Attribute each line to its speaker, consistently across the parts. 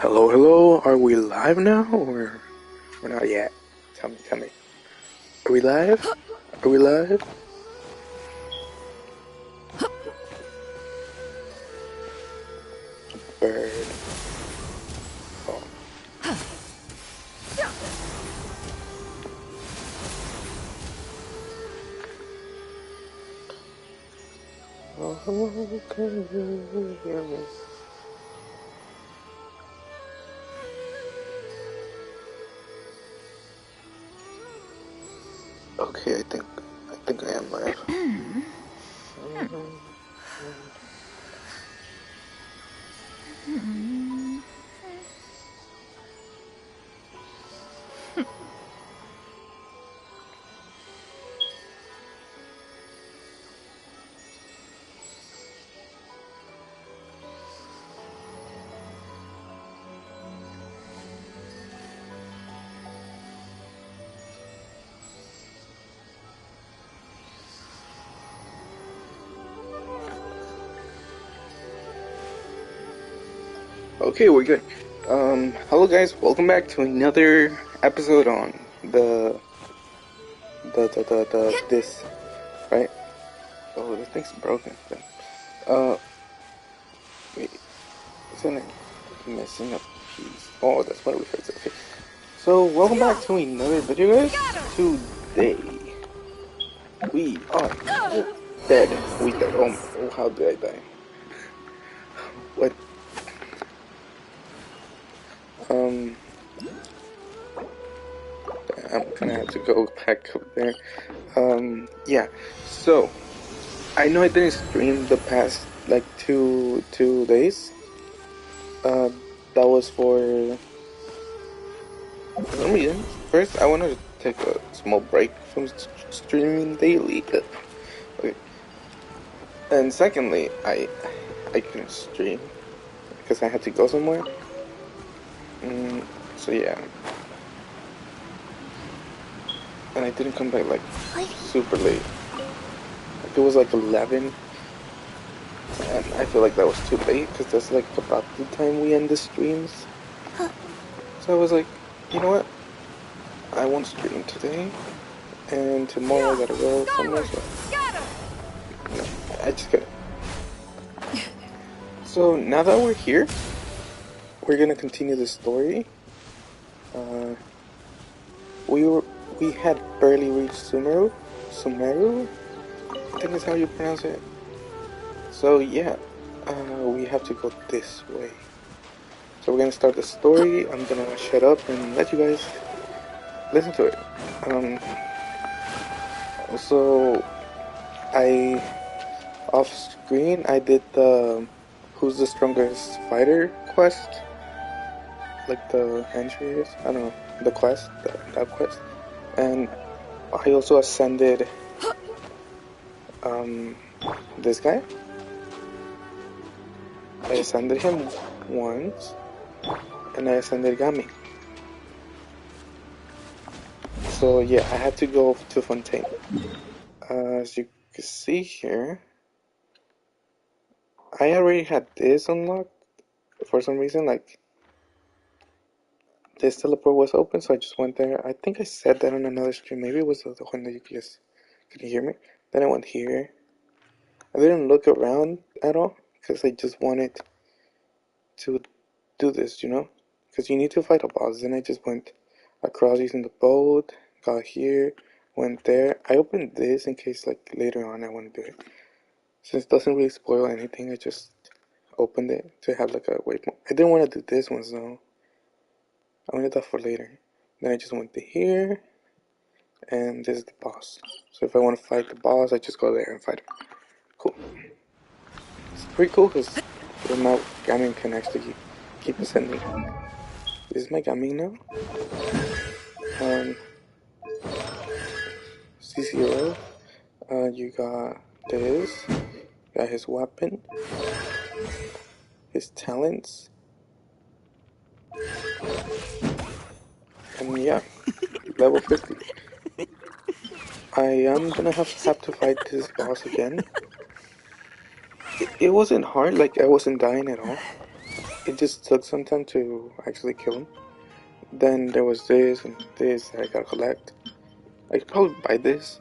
Speaker 1: Hello, hello. Are we live now, or we're not yet? Tell me. Are we live? Are we live? Bird. Oh. Oh, can you hear me? Okay, I think I am live. Okay, we're good. Hello guys, welcome back to another episode on this, right? Oh, this thing's broken. Wait, isn't it missing a piece? Oh, that's what we fixed it. Okay. So, welcome back to another video, guys. Today, we are dead. We dead. Oh, how did I die? What? I'm gonna have to go back up there. Yeah. So, I know I didn't stream the past like two days. That was for some reason. First, I wanted to take a small break from streaming daily. Okay. And secondly, I couldn't stream because I had to go somewhere. So yeah. And I didn't come back like super late. Like, it was like 11. And I feel like that was too late because that's like about the time we end the streams. So I was like, you know what? I won't stream today. And tomorrow I gotta go somewhere. So no, I just couldn't. So now that we're here, we're gonna continue the story. We had barely reached Sumeru, I think is how you pronounce it. So yeah, we have to go this way. So we're gonna start the story. I'm gonna shut up and let you guys listen to it. So off screen, I did the Who's the Strongest Fighter quest. Like the entry is, I don't know, the quest, that quest. And I also ascended this guy. I ascended him once, and I ascended Gami. So yeah, I had to go to Fontaine. As you can see here, I already had this unlocked for some reason. Like, this teleport was open, so I just went there. I think I said that on another stream. Maybe it was the one that you just couldn't hear me. Then I went here. I didn't look around at all because I just wanted to do this, you know? Because you need to fight a boss. Then I just went across using the boat, got here, went there. I opened this in case like later on I want to do it. Since it doesn't really spoil anything, I just opened it to have like a waypoint. I didn't want to do this one though. I wanted that for later. Then I just went to here, and this is the boss. So if I want to fight the boss, I just go there and fight him. Cool. It's pretty cool because my gaming can actually keep ascending. This is my gaming now. C0. You got this. Got his weapon. His talents. And yeah, level 50. I am gonna have to fight this boss again. It wasn't hard, like I wasn't dying at all. it just took some time to actually kill him. Then there was this and this that I gotta collect. I could probably buy this.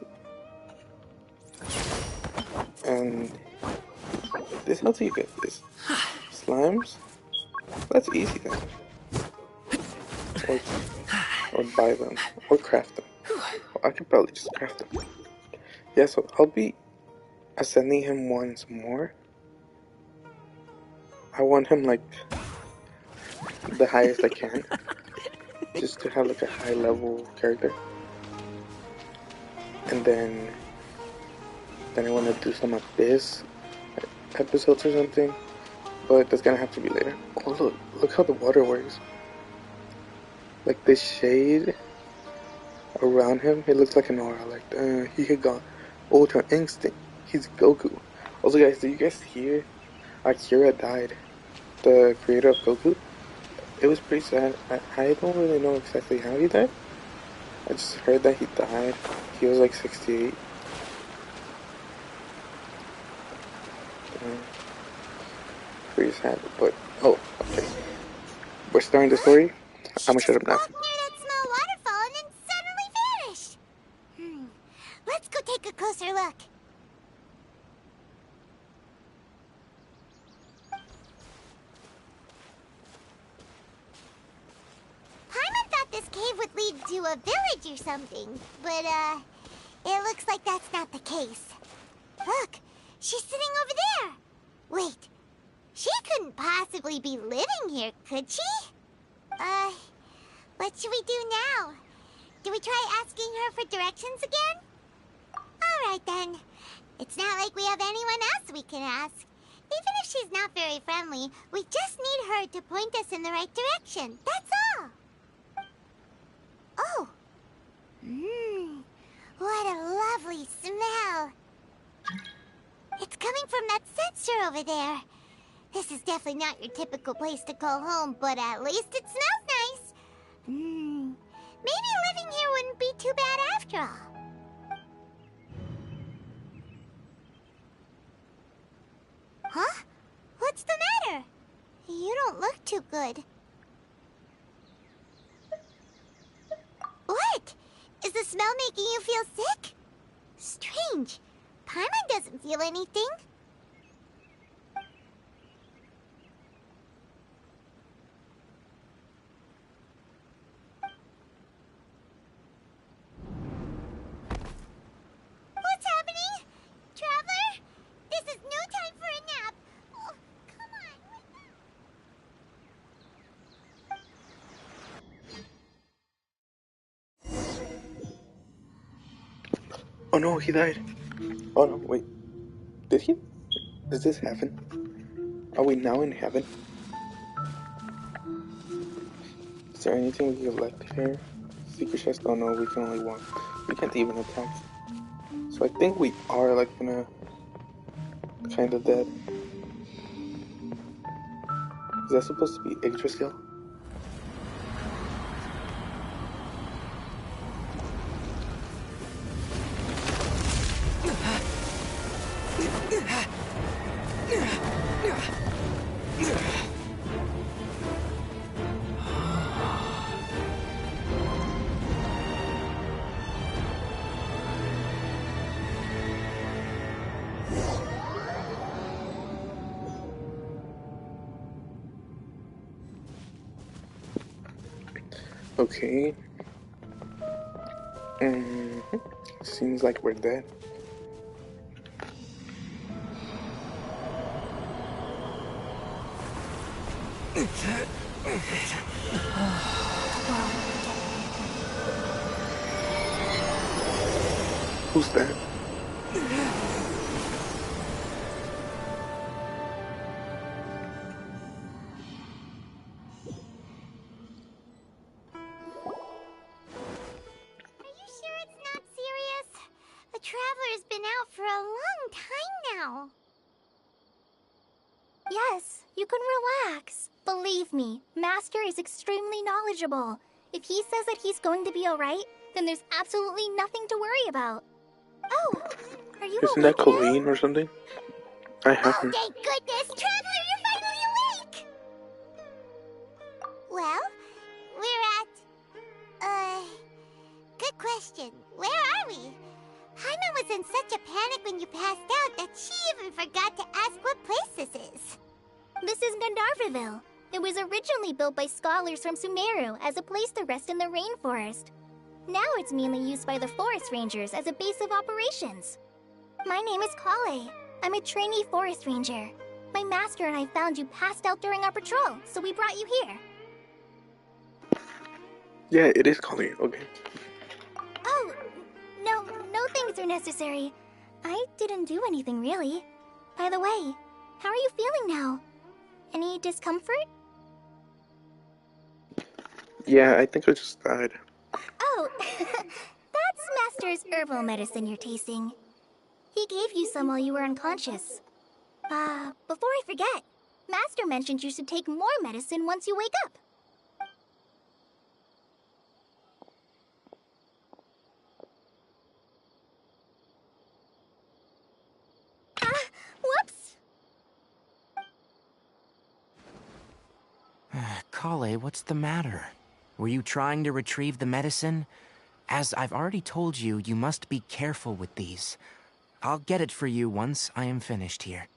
Speaker 1: And this, how do you get this? Slimes? That's easy then. Or buy them. Or craft them. Well, I could probably just craft them. Yeah, so I'll be ascending him once more. I want him like the highest I can. Just to have like a high level character. And then I want to do some Abyss episodes or something. But that's gonna have to be later. Oh look how the water works. Like this shade around him, it looks like an aura. Like he had got Ultra Instinct. He's Goku. Also, guys, did you guys hear Akira died? The creator of Goku. It was pretty sad. I don't really know exactly how he died. I just heard that he died. He was like 68. Pretty sad, but oh, okay. We're starting the story. I'm gonna shut up now.
Speaker 2: Near that small waterfall and then suddenly vanished. Let's go take a closer look. Paimon thought this cave would lead to a village or something, but it looks like that's not the case. Look, she's sitting over there. Wait, she couldn't possibly be living here, could she? What should we do now? Do we try asking her for directions again? Alright then. It's not like we have anyone else we can ask. Even if she's not very friendly, we just need her to point us in the right direction. That's all. Oh. What a lovely smell. It's coming from that sensor over there. This is definitely not your typical place to call home, but at least it smells nice. Maybe living here wouldn't be too bad after all. Huh? What's the matter? You don't look too good. What? Is the smell making you feel sick? Strange. Paimon doesn't feel anything. What's happening? Traveler? This is no time for a nap. Oh, come on, wake
Speaker 1: up. Oh no, he died. Oh no, wait. Did he? Does this happen? Are we now in heaven? Is there anything we can collect here? Secret chest? Oh no, we can only walk. We can't even attack. So I think we are like gonna kind of dead. Is that supposed to be Yggdrasil? Okay. Seems like we're dead. Who's that?
Speaker 2: Traveler's been out for a long time now.
Speaker 3: Yes, you can relax. Believe me, Master is extremely knowledgeable. If he says that he's going to be alright, then there's absolutely nothing to worry about. Oh, are you
Speaker 1: Isn't that Colleen or something? I have her.
Speaker 2: Thank goodness! Traveler, you're finally awake! question. Where are we? Paimon was in such a panic when you passed out that she even forgot to ask what place this is.
Speaker 3: This is Gandharvaville. It was originally built by scholars from Sumeru as a place to rest in the rainforest. Now it's mainly used by the forest rangers as a base of operations. My name is Kale. I'm a trainee forest ranger. My master and I found you passed out during our patrol, so we brought you here.
Speaker 1: Yeah, it is Colleen. Okay.
Speaker 3: Oh, no things are necessary. I didn't do anything really. By the way, how are you feeling now? Any discomfort?
Speaker 1: Yeah, I think I just died.
Speaker 3: Oh, that's Master's herbal medicine you're tasting. He gave you some while you were unconscious. Before I forget, Master mentioned you should take more medicine once you wake up. Whoops!
Speaker 4: Kale, what's the matter? Were you trying to retrieve the medicine? As I've already told you, you must be careful with these. I'll get it for you once I am finished here.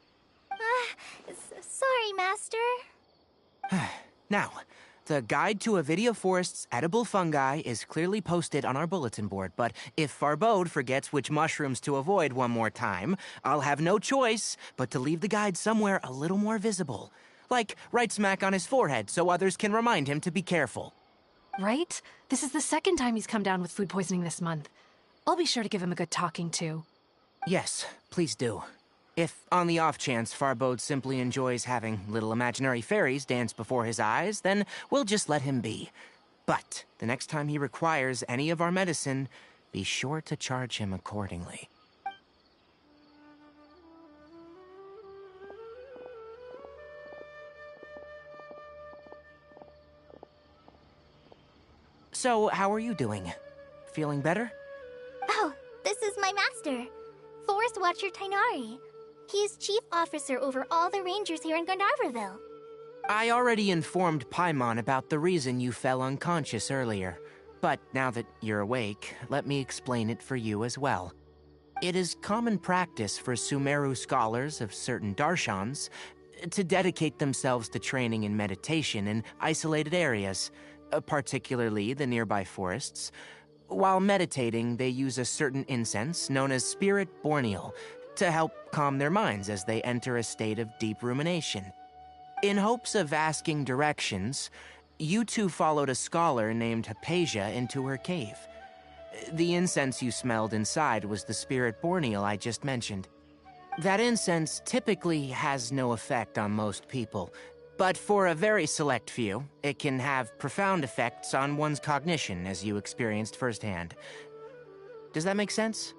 Speaker 3: Sorry, Master.
Speaker 4: Now, the guide to Avidia Forest's edible fungi is clearly posted on our bulletin board, but if Farbode forgets which mushrooms to avoid one more time, I'll have no choice but to leave the guide somewhere a little more visible. Like right smack on his forehead so others can remind him to be careful.
Speaker 5: Right? This is the second time he's come down with food poisoning this month. I'll be sure to give him a good talking to.
Speaker 4: Yes, please do. If, on the off chance, Farbode simply enjoys having little imaginary fairies dance before his eyes, then we'll just let him be. But the next time he requires any of our medicine, be sure to charge him accordingly. So, how are you doing? Feeling better?
Speaker 3: Oh, this is my master, Forest Watcher Tainari. He is chief officer over all the rangers here in Gandharvaville.
Speaker 4: I already informed Paimon about the reason you fell unconscious earlier. But now that you're awake, let me explain it for you as well. It is common practice for Sumeru scholars of certain darshans to dedicate themselves to training in meditation in isolated areas, particularly the nearby forests. While meditating, they use a certain incense known as Spirit Borneal to help calm their minds as they enter a state of deep rumination. In hopes of asking directions, you two followed a scholar named Hypatia into her cave. The incense you smelled inside was the Spirit Borneal I just mentioned. That incense typically has no effect on most people, but for a very select few, it can have profound effects on one's cognition, as you experienced firsthand. Does that make sense?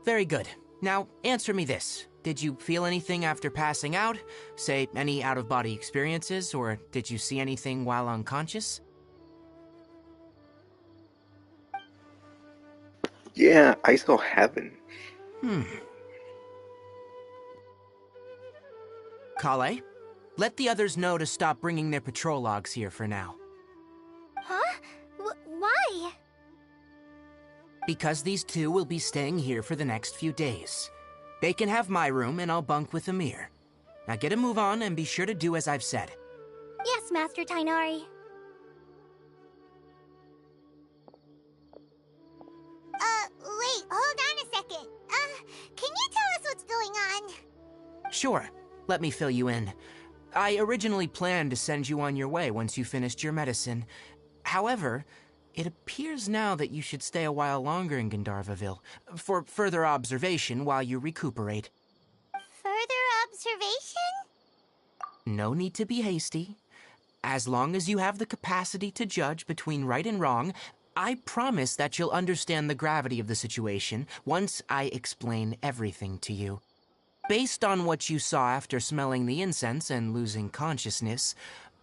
Speaker 4: Very good. Now, answer me this. Did you feel anything after passing out? Say, any out-of-body experiences, or did you see anything while unconscious?
Speaker 1: Yeah, I saw heaven.
Speaker 4: Kale, let the others know to stop bringing their patrol logs here for now.
Speaker 3: Huh? Why?
Speaker 4: Because these two will be staying here for the next few days. They can have my room and I'll bunk with Amir. Now get a move on and be sure to do as I've said.
Speaker 3: Yes, Master Tainari.
Speaker 2: Wait, hold on a second. Can you tell us what's going on?
Speaker 4: Sure, let me fill you in. I originally planned to send you on your way once you finished your medicine. However, it appears now that you should stay a while longer in Gandharvaville for further observation while you recuperate.
Speaker 2: Further observation?
Speaker 4: No need to be hasty. As long as you have the capacity to judge between right and wrong, I promise that you'll understand the gravity of the situation once I explain everything to you. Based on what you saw after smelling the incense and losing consciousness,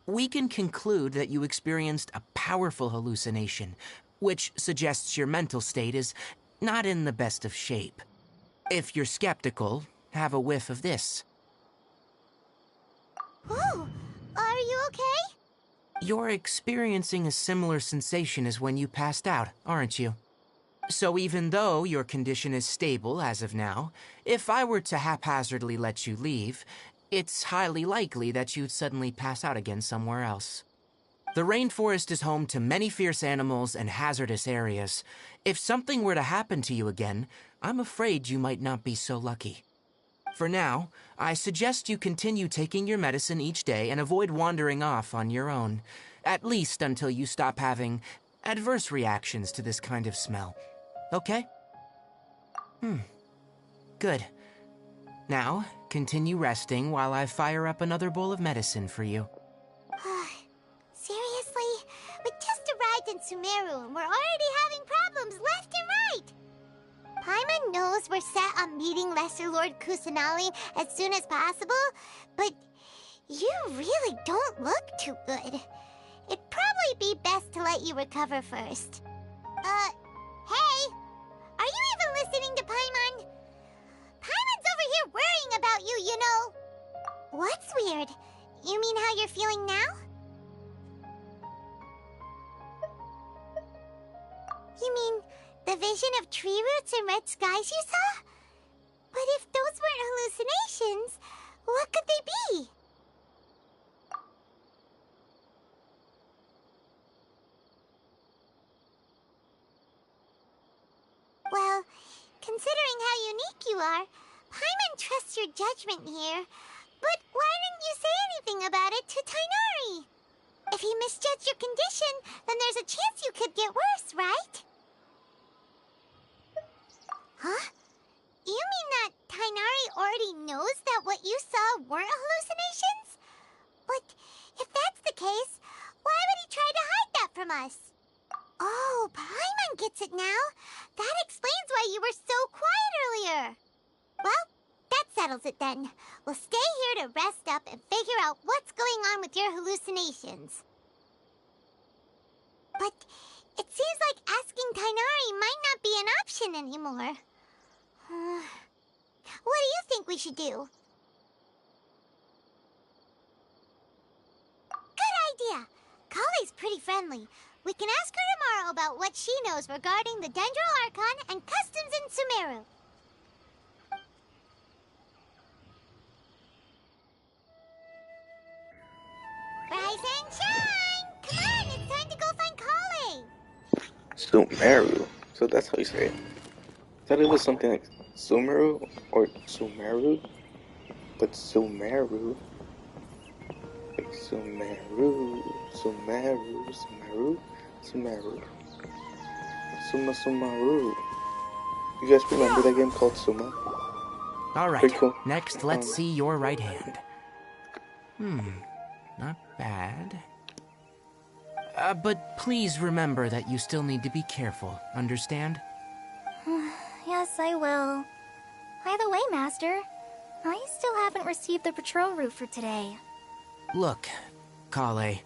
Speaker 4: we can conclude that you experienced a powerful hallucination, which suggests your mental state is not in the best of shape. If you're skeptical, have a whiff of this.
Speaker 2: Ooh, are you okay?
Speaker 4: You're experiencing a similar sensation as when you passed out, aren't you? So even though your condition is stable as of now, if I were to haphazardly let you leave, it's highly likely that you'd suddenly pass out again somewhere else. The rainforest is home to many fierce animals and hazardous areas. If something were to happen to you again, I'm afraid you might not be so lucky. For now, I suggest you continue taking your medicine each day and avoid wandering off on your own, at least until you stop having adverse reactions to this kind of smell. Okay? Good. Now, continue resting while I fire up another bowl of medicine for you.
Speaker 2: Seriously? We just arrived in Sumeru and we're already having problems left and right! Paimon knows we're set on meeting Lesser Lord Kusanali as soon as possible, but you really don't look too good. It'd probably be best to let you recover first. Hey! Are you even listening to Paimon? Paimon's over here worrying about you, you know! What's weird? You mean how you're feeling now? You mean the vision of tree roots and red skies you saw? But if those weren't hallucinations, what could they be? Well, considering how unique you are, Paimon trusts your judgment here. But why didn't you say anything about it to Tainari? If he misjudged your condition, then there's a chance you could get worse, right? Huh? You mean that Tainari already knows that what you saw weren't hallucinations? But if that's the case, why would he try to hide that from us? Oh, Paimon gets it now. That explains why you were so quiet earlier. Well, that settles it then. We'll stay here to rest up and figure out what's going on with your hallucinations. But it seems like asking Tainari might not be an option anymore. What do you think we should do? Good idea. Kale's pretty friendly. We can ask her tomorrow about what she knows regarding the Dendro Archon and customs in Sumeru. Rise and shine! Come on, it's time to go find Kale!
Speaker 1: Sumeru. So that's how you say it. I thought it was something like Sumeru or Sumeru. But Sumeru. Like Sumeru. Sumeru. Sumeru. Sumeru. Sumeru. You guys remember that game called Suma?
Speaker 4: Alright,
Speaker 1: Pretty cool.
Speaker 4: next let's see your right hand. Not bad. But please remember that you still need to be careful, understand?
Speaker 3: Yes, I will. By the way, Master, I still haven't received the patrol route for today.
Speaker 4: Look, Kale,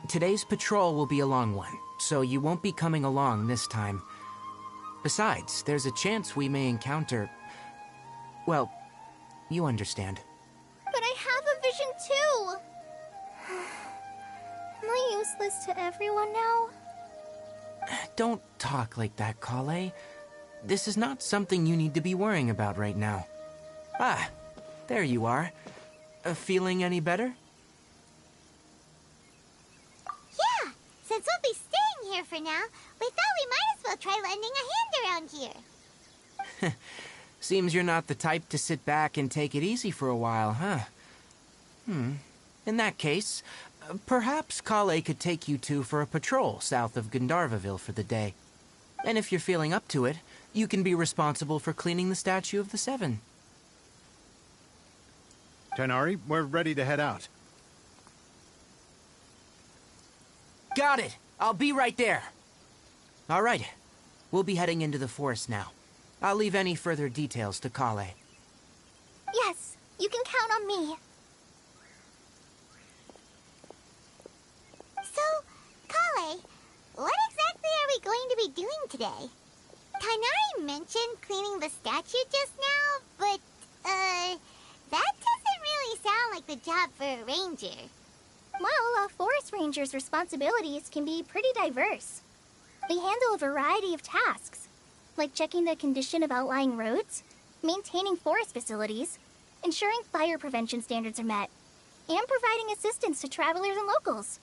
Speaker 4: today's patrol will be a long one, so you won't be coming along this time. Besides, there's a chance we may encounter... Well, you understand.
Speaker 3: But I have a vision too! Am I useless to everyone now?
Speaker 4: Don't talk like that, Kale. This is not something you need to be worrying about right now. Ah, there you are. Feeling any better?
Speaker 2: Yeah, since we'll be staying here for now, we thought we might as well try lending a hand around here.
Speaker 4: Seems you're not the type to sit back and take it easy for a while, huh? In that case, perhaps Kale could take you two for a patrol south of Gandharvaville for the day. And if you're feeling up to it, you can be responsible for cleaning the Statue of the Seven.
Speaker 6: Tainari, we're ready to head out.
Speaker 4: Got it! I'll be right there! Alright, we'll be heading into the forest now. I'll leave any further details to Kale.
Speaker 3: Yes, you can count on me.
Speaker 2: So, Kale, what exactly are we going to be doing today? Tainari mentioned cleaning the statue just now, but, that doesn't really sound like the job for a ranger.
Speaker 3: Well, a forest ranger's responsibilities can be pretty diverse. They handle a variety of tasks, like checking the condition of outlying roads, maintaining forest facilities, ensuring fire prevention standards are met, and providing assistance to travelers and locals.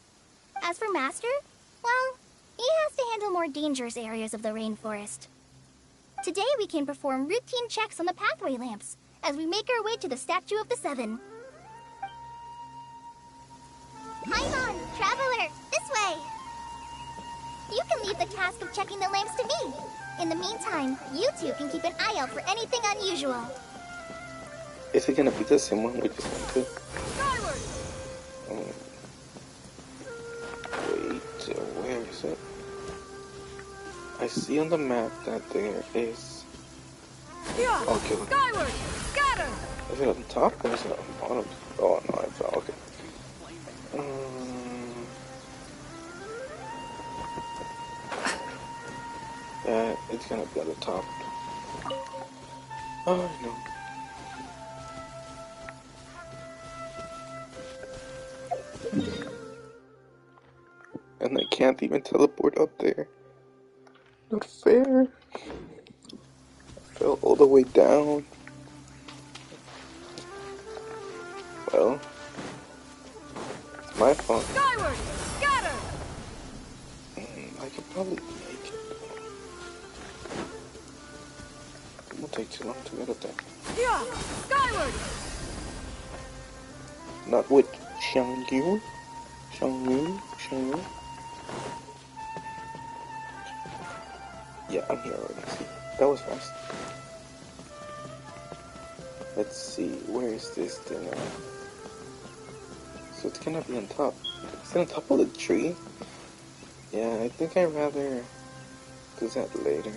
Speaker 3: As for Master, well, he has to handle more dangerous areas of the rainforest. Today we can perform routine checks on the pathway lamps as we make our way to the Statue of the Seven. Paimon, traveler, this way! You can leave the task of checking the lamps to me. In the meantime, you two can keep an eye out for anything unusual.
Speaker 1: Is it gonna be the same one we just went to?
Speaker 5: Skyward!
Speaker 1: Wait, where is it? I see on the map that there is... Okay, look.
Speaker 5: Skyward! Scatter!
Speaker 1: Is it on top or is it on the bottom? Oh no, I fell, okay. Yeah, it's gonna be on the top. Oh no. And I can't even teleport up there. Not fair. I fell all the way down. Well, it's my fault.
Speaker 5: Skyward! Scatter!
Speaker 1: I could probably make it. It won't take too long to get up there.
Speaker 5: Yeah! Skyward!
Speaker 1: Not with Xiangyu. Xiangyu. Yeah, I'm here already. See, that was fast. Let's see, where is this thing at? So it's gonna be on top. Is it on top of the tree? Yeah, I think I'd rather do that later.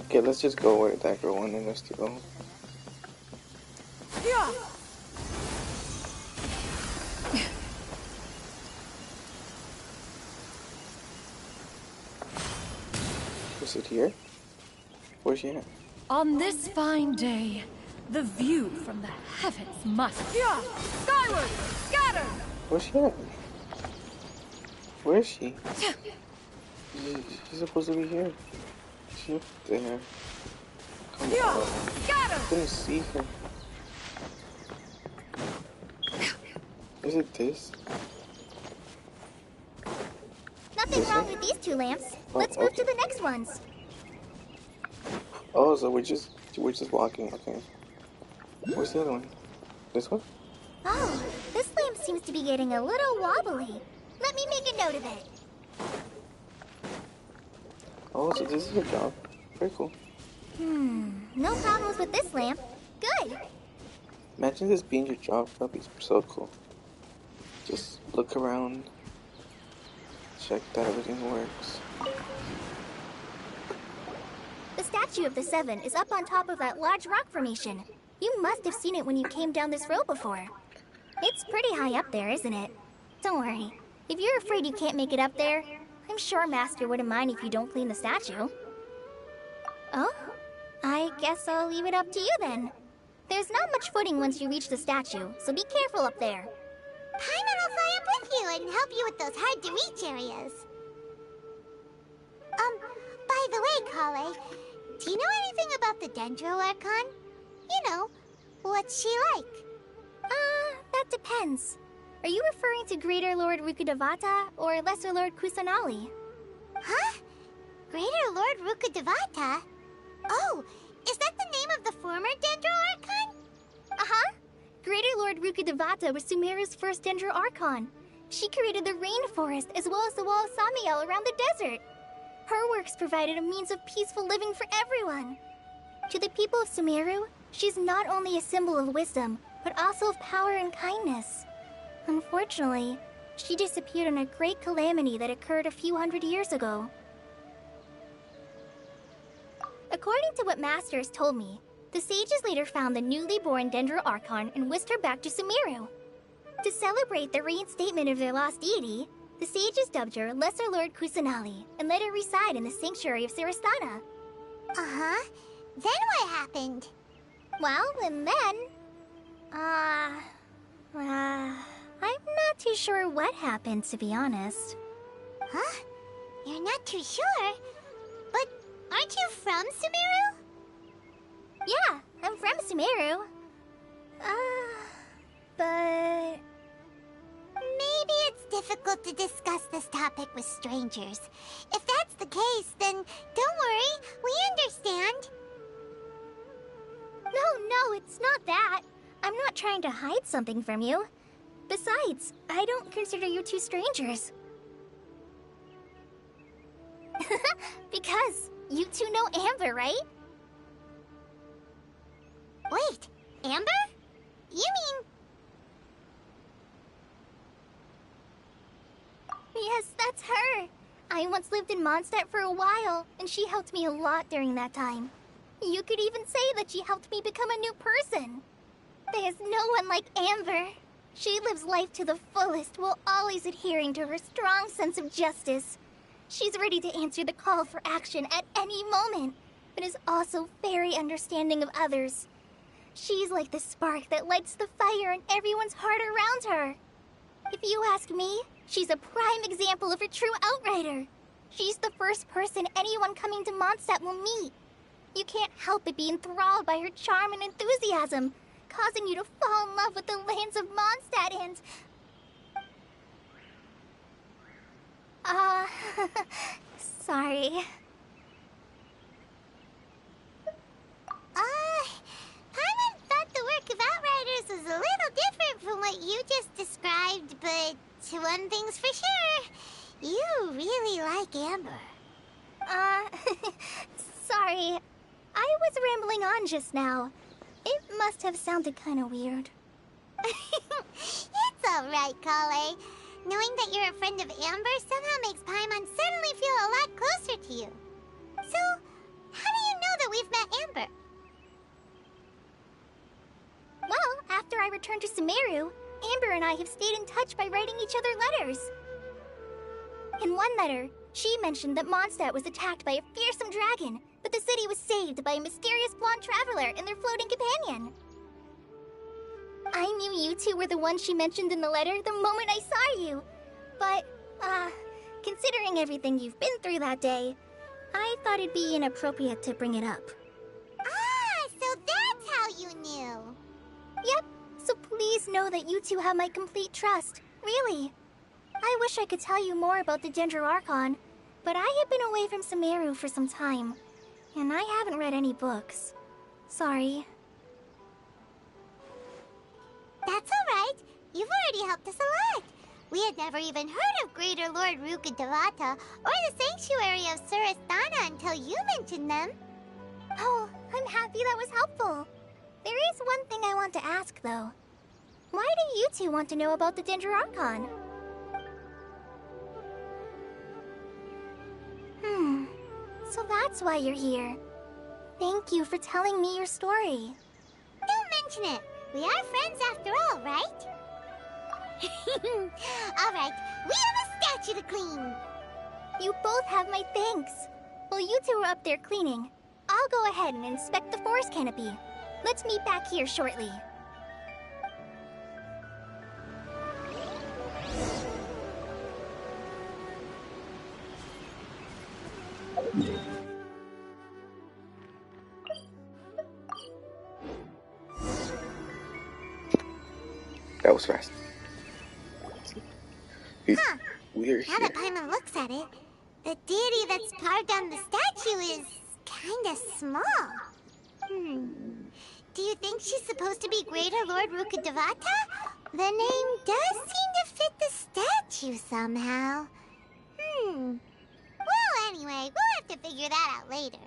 Speaker 1: Okay, let's just go where that girl wanted us to go.
Speaker 5: Yeah!
Speaker 1: Is it here? Where's she at?
Speaker 5: On this fine day, the view from the heavens must... Yeah! Skyward! Scatter!
Speaker 1: Where's she at? Where is she? She's supposed to be here. She's up there. Come on.
Speaker 5: Scatter!
Speaker 1: I couldn't see her. Is it this?
Speaker 3: Nothing wrong with these two lamps. Let's move to the next ones.
Speaker 1: Oh, so we're just walking. Okay. Where's the other one? This one?
Speaker 3: Oh, this lamp seems to be getting a little wobbly. Let me make a note of it.
Speaker 1: Oh, so this is your job. Very cool.
Speaker 3: No problems with this lamp. Good.
Speaker 1: Imagine this being your job. That'd be so cool. Just look around. Check that everything works.
Speaker 3: The Statue of the Seven is up on top of that large rock formation. You must have seen it when you came down this road before. It's pretty high up there, isn't it? Don't worry. If you're afraid you can't make it up there, I'm sure Master wouldn't mind if you don't clean the statue. Oh? I guess I'll leave it up to you then. There's not much footing once you reach the statue, so be careful up there.
Speaker 2: Paimon will fly up with you and help you with those hard-to-reach areas. By the way, Kale, do you know anything about the Dendro Archon? You know, what's she like?
Speaker 3: That depends. Are you referring to Greater Lord Rukkhadevata or Lesser Lord Kusanali?
Speaker 2: Huh? Greater Lord Rukkhadevata? Oh, is that the name of the former Dendro Archon?
Speaker 3: Uh-huh. Greater Lord Rukkhadevata was Sumeru's first Dendro Archon. She created the rainforest as well as the wall of Samiel around the desert. Her works provided a means of peaceful living for everyone. To the people of Sumeru, she's not only a symbol of wisdom, but also of power and kindness. Unfortunately, she disappeared in a great calamity that occurred a few hundred years ago. According to what Master has told me, the sages later found the newly born Dendro Archon and whisked her back to Sumeru. To celebrate the reinstatement of their lost deity, the sages dubbed her Lesser Lord Kusanali and let her reside in the sanctuary of Sarastana.
Speaker 2: Uh-huh. Then what happened?
Speaker 3: Well, and then... I'm not too sure what happened, to be honest.
Speaker 2: Huh? You're not too sure? But Aren't you from Sumeru?
Speaker 3: Yeah, I'm from Sumeru. But...
Speaker 2: Maybe it's difficult to discuss this topic with strangers. If that's the case, then don't worry, we understand.
Speaker 3: No, it's not that. I'm not trying to hide something from you. Besides, I don't consider you two strangers. Because you two know Amber, right?
Speaker 2: Wait, Amber? You mean...
Speaker 3: Yes, that's her. I once lived in Mondstadt for a while, and she helped me a lot during that time. You could even say that she helped me become a new person. There's no one like Amber. She lives life to the fullest while always adhering to her strong sense of justice. She's ready to answer the call for action at any moment, but is also very understanding of others. She's like the spark that lights the fire in everyone's heart around her. If you ask me, she's a prime example of a true outrider. She's the first person anyone coming to Mondstadt will meet. You can't help but be enthralled by her charm and enthusiasm, causing you to fall in love with the lands of Mondstadt and... sorry.
Speaker 2: Paimon thought the work of Outriders was a little different from what you just described, but one thing's for sure, you really like Amber.
Speaker 3: Sorry. I was rambling on just now. It must have sounded kind of weird.
Speaker 2: It's alright, Kale. Knowing that you're a friend of Amber somehow makes Paimon suddenly feel a lot closer to you. So, how do you know that we've met Amber?
Speaker 3: Well, after I returned to Sumeru, Amber and I have stayed in touch by writing each other letters. In one letter, she mentioned that Mondstadt was attacked by a fearsome dragon, but the city was saved by a mysterious blonde traveler and their floating companion. I knew you two were the ones she mentioned in the letter the moment I saw you. But, considering everything you've been through that day, I thought it'd be inappropriate to bring it up.
Speaker 2: Ah, so that's how you knew.
Speaker 3: Yep, so please know that you two have my complete trust, really. I wish I could tell you more about the Dendro Archon, but I have been away from Sumeru for some time, and I haven't read any books. Sorry.
Speaker 2: That's alright. You've already helped us a lot. We had never even heard of Greater Lord Rukkhadevata or the Sanctuary of Surasthana until you mentioned them.
Speaker 3: Oh, I'm happy that was helpful. There is one thing I want to ask, though. Why do you two want to know about the Dendro Archon? So that's why you're here. Thank you for telling me your story.
Speaker 2: Don't mention it. We are friends after all, right? Alright, we have a statue to clean.
Speaker 3: You both have my thanks. While you two are up there cleaning, I'll go ahead and inspect the forest canopy. Let's meet back here shortly.
Speaker 1: That was fast.
Speaker 2: Huh.
Speaker 1: We're
Speaker 2: Now
Speaker 1: here.
Speaker 2: that Paimon looks at it, the deity that's carved on the statue is kinda small. Do you think she's supposed to be Greater Lord Rukkhadevata? The name does seem to fit the statue somehow. Well, anyway, we'll have to figure that out later.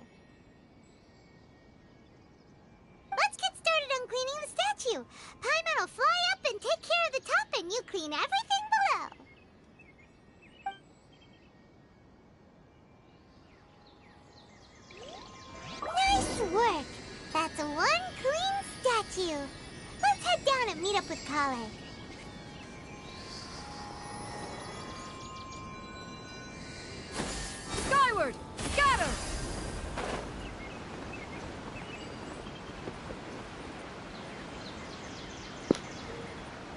Speaker 2: Let's get started on cleaning the statue. Paimon will fly up and take care of the top, and you clean everything below. Nice work! That's one clean statue. Let's head down and meet up with Kale.
Speaker 5: Skyward! Scatter!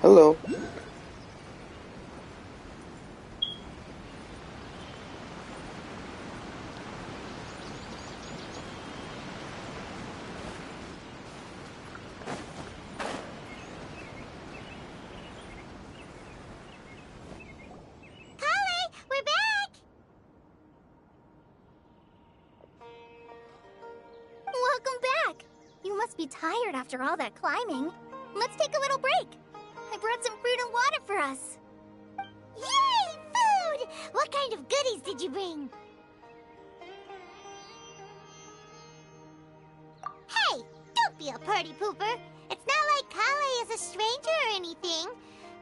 Speaker 1: Hello.
Speaker 3: must be tired after all that climbing. Let's take a little break. I brought some fruit and water for us.
Speaker 2: Yay! Food! What kind of goodies did you bring? Hey! Don't be a party pooper! It's not like Kale is a stranger or anything.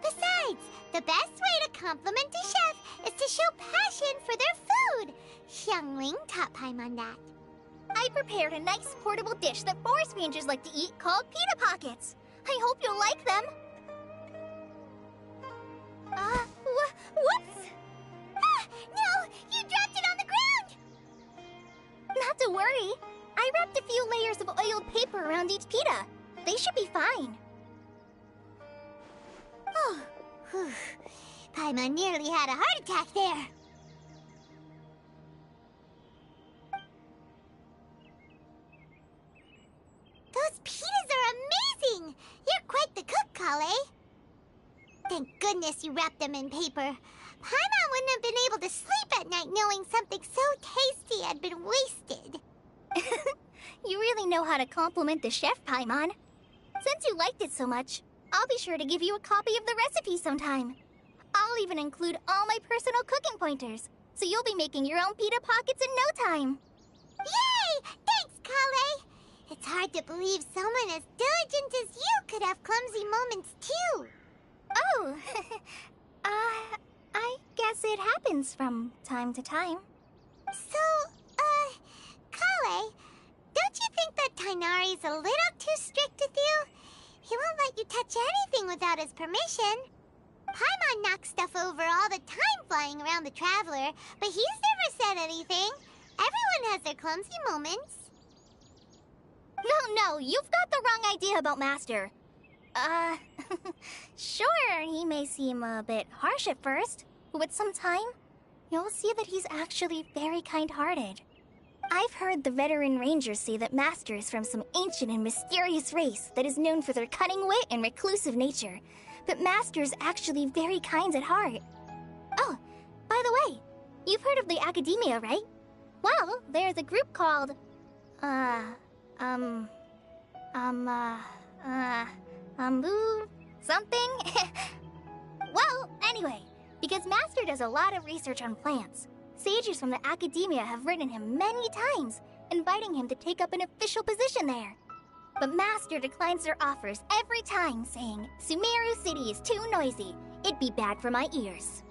Speaker 2: Besides, the best way to compliment a chef is to show passion for their food. Xiangling taught Paimon that.
Speaker 3: I prepared a nice portable dish that forest rangers like to eat called pita pockets. I hope you'll like them. Whoops!
Speaker 2: Ah! No! You dropped it on the ground!
Speaker 3: Not to worry. I wrapped a few layers of oiled paper around each pita. They should be fine.
Speaker 2: Oh, whew. Paimon nearly had a heart attack there. Those pitas are amazing! You're quite the cook, Kale. Thank goodness you wrapped them in paper. Paimon wouldn't have been able to sleep at night knowing something so tasty had been wasted.
Speaker 3: You really know how to compliment the chef, Paimon. Since you liked it so much, I'll be sure to give you a copy of the recipe sometime. I'll even include all my personal cooking pointers, so you'll be making your own pita pockets in no time.
Speaker 2: Yay! Thanks, Kale! It's hard to believe someone as diligent as you could have clumsy moments, too.
Speaker 3: Oh, I guess it happens from time to time.
Speaker 2: So, Kale, don't you think that Tainari's a little too strict with you? He won't let you touch anything without his permission. Paimon knocks stuff over all the time flying around the Traveler, but he's never said anything. Everyone has their clumsy moments.
Speaker 3: No, you've got the wrong idea about Master. Sure, he may seem a bit harsh at first, but with some time, you'll see that he's actually very kind-hearted. I've heard the veteran rangers say that Master is from some ancient and mysterious race that is known for their cunning wit and reclusive nature, but Master's actually very kind at heart. Oh, by the way, you've heard of the Academia, right? Well, there's a group called, something? Well, anyway, because Master does a lot of research on plants, sages from the Academia have written him many times, inviting him to take up an official position there. But Master declines their offers every time, saying, Sumeru City is too noisy. It'd be bad for my ears.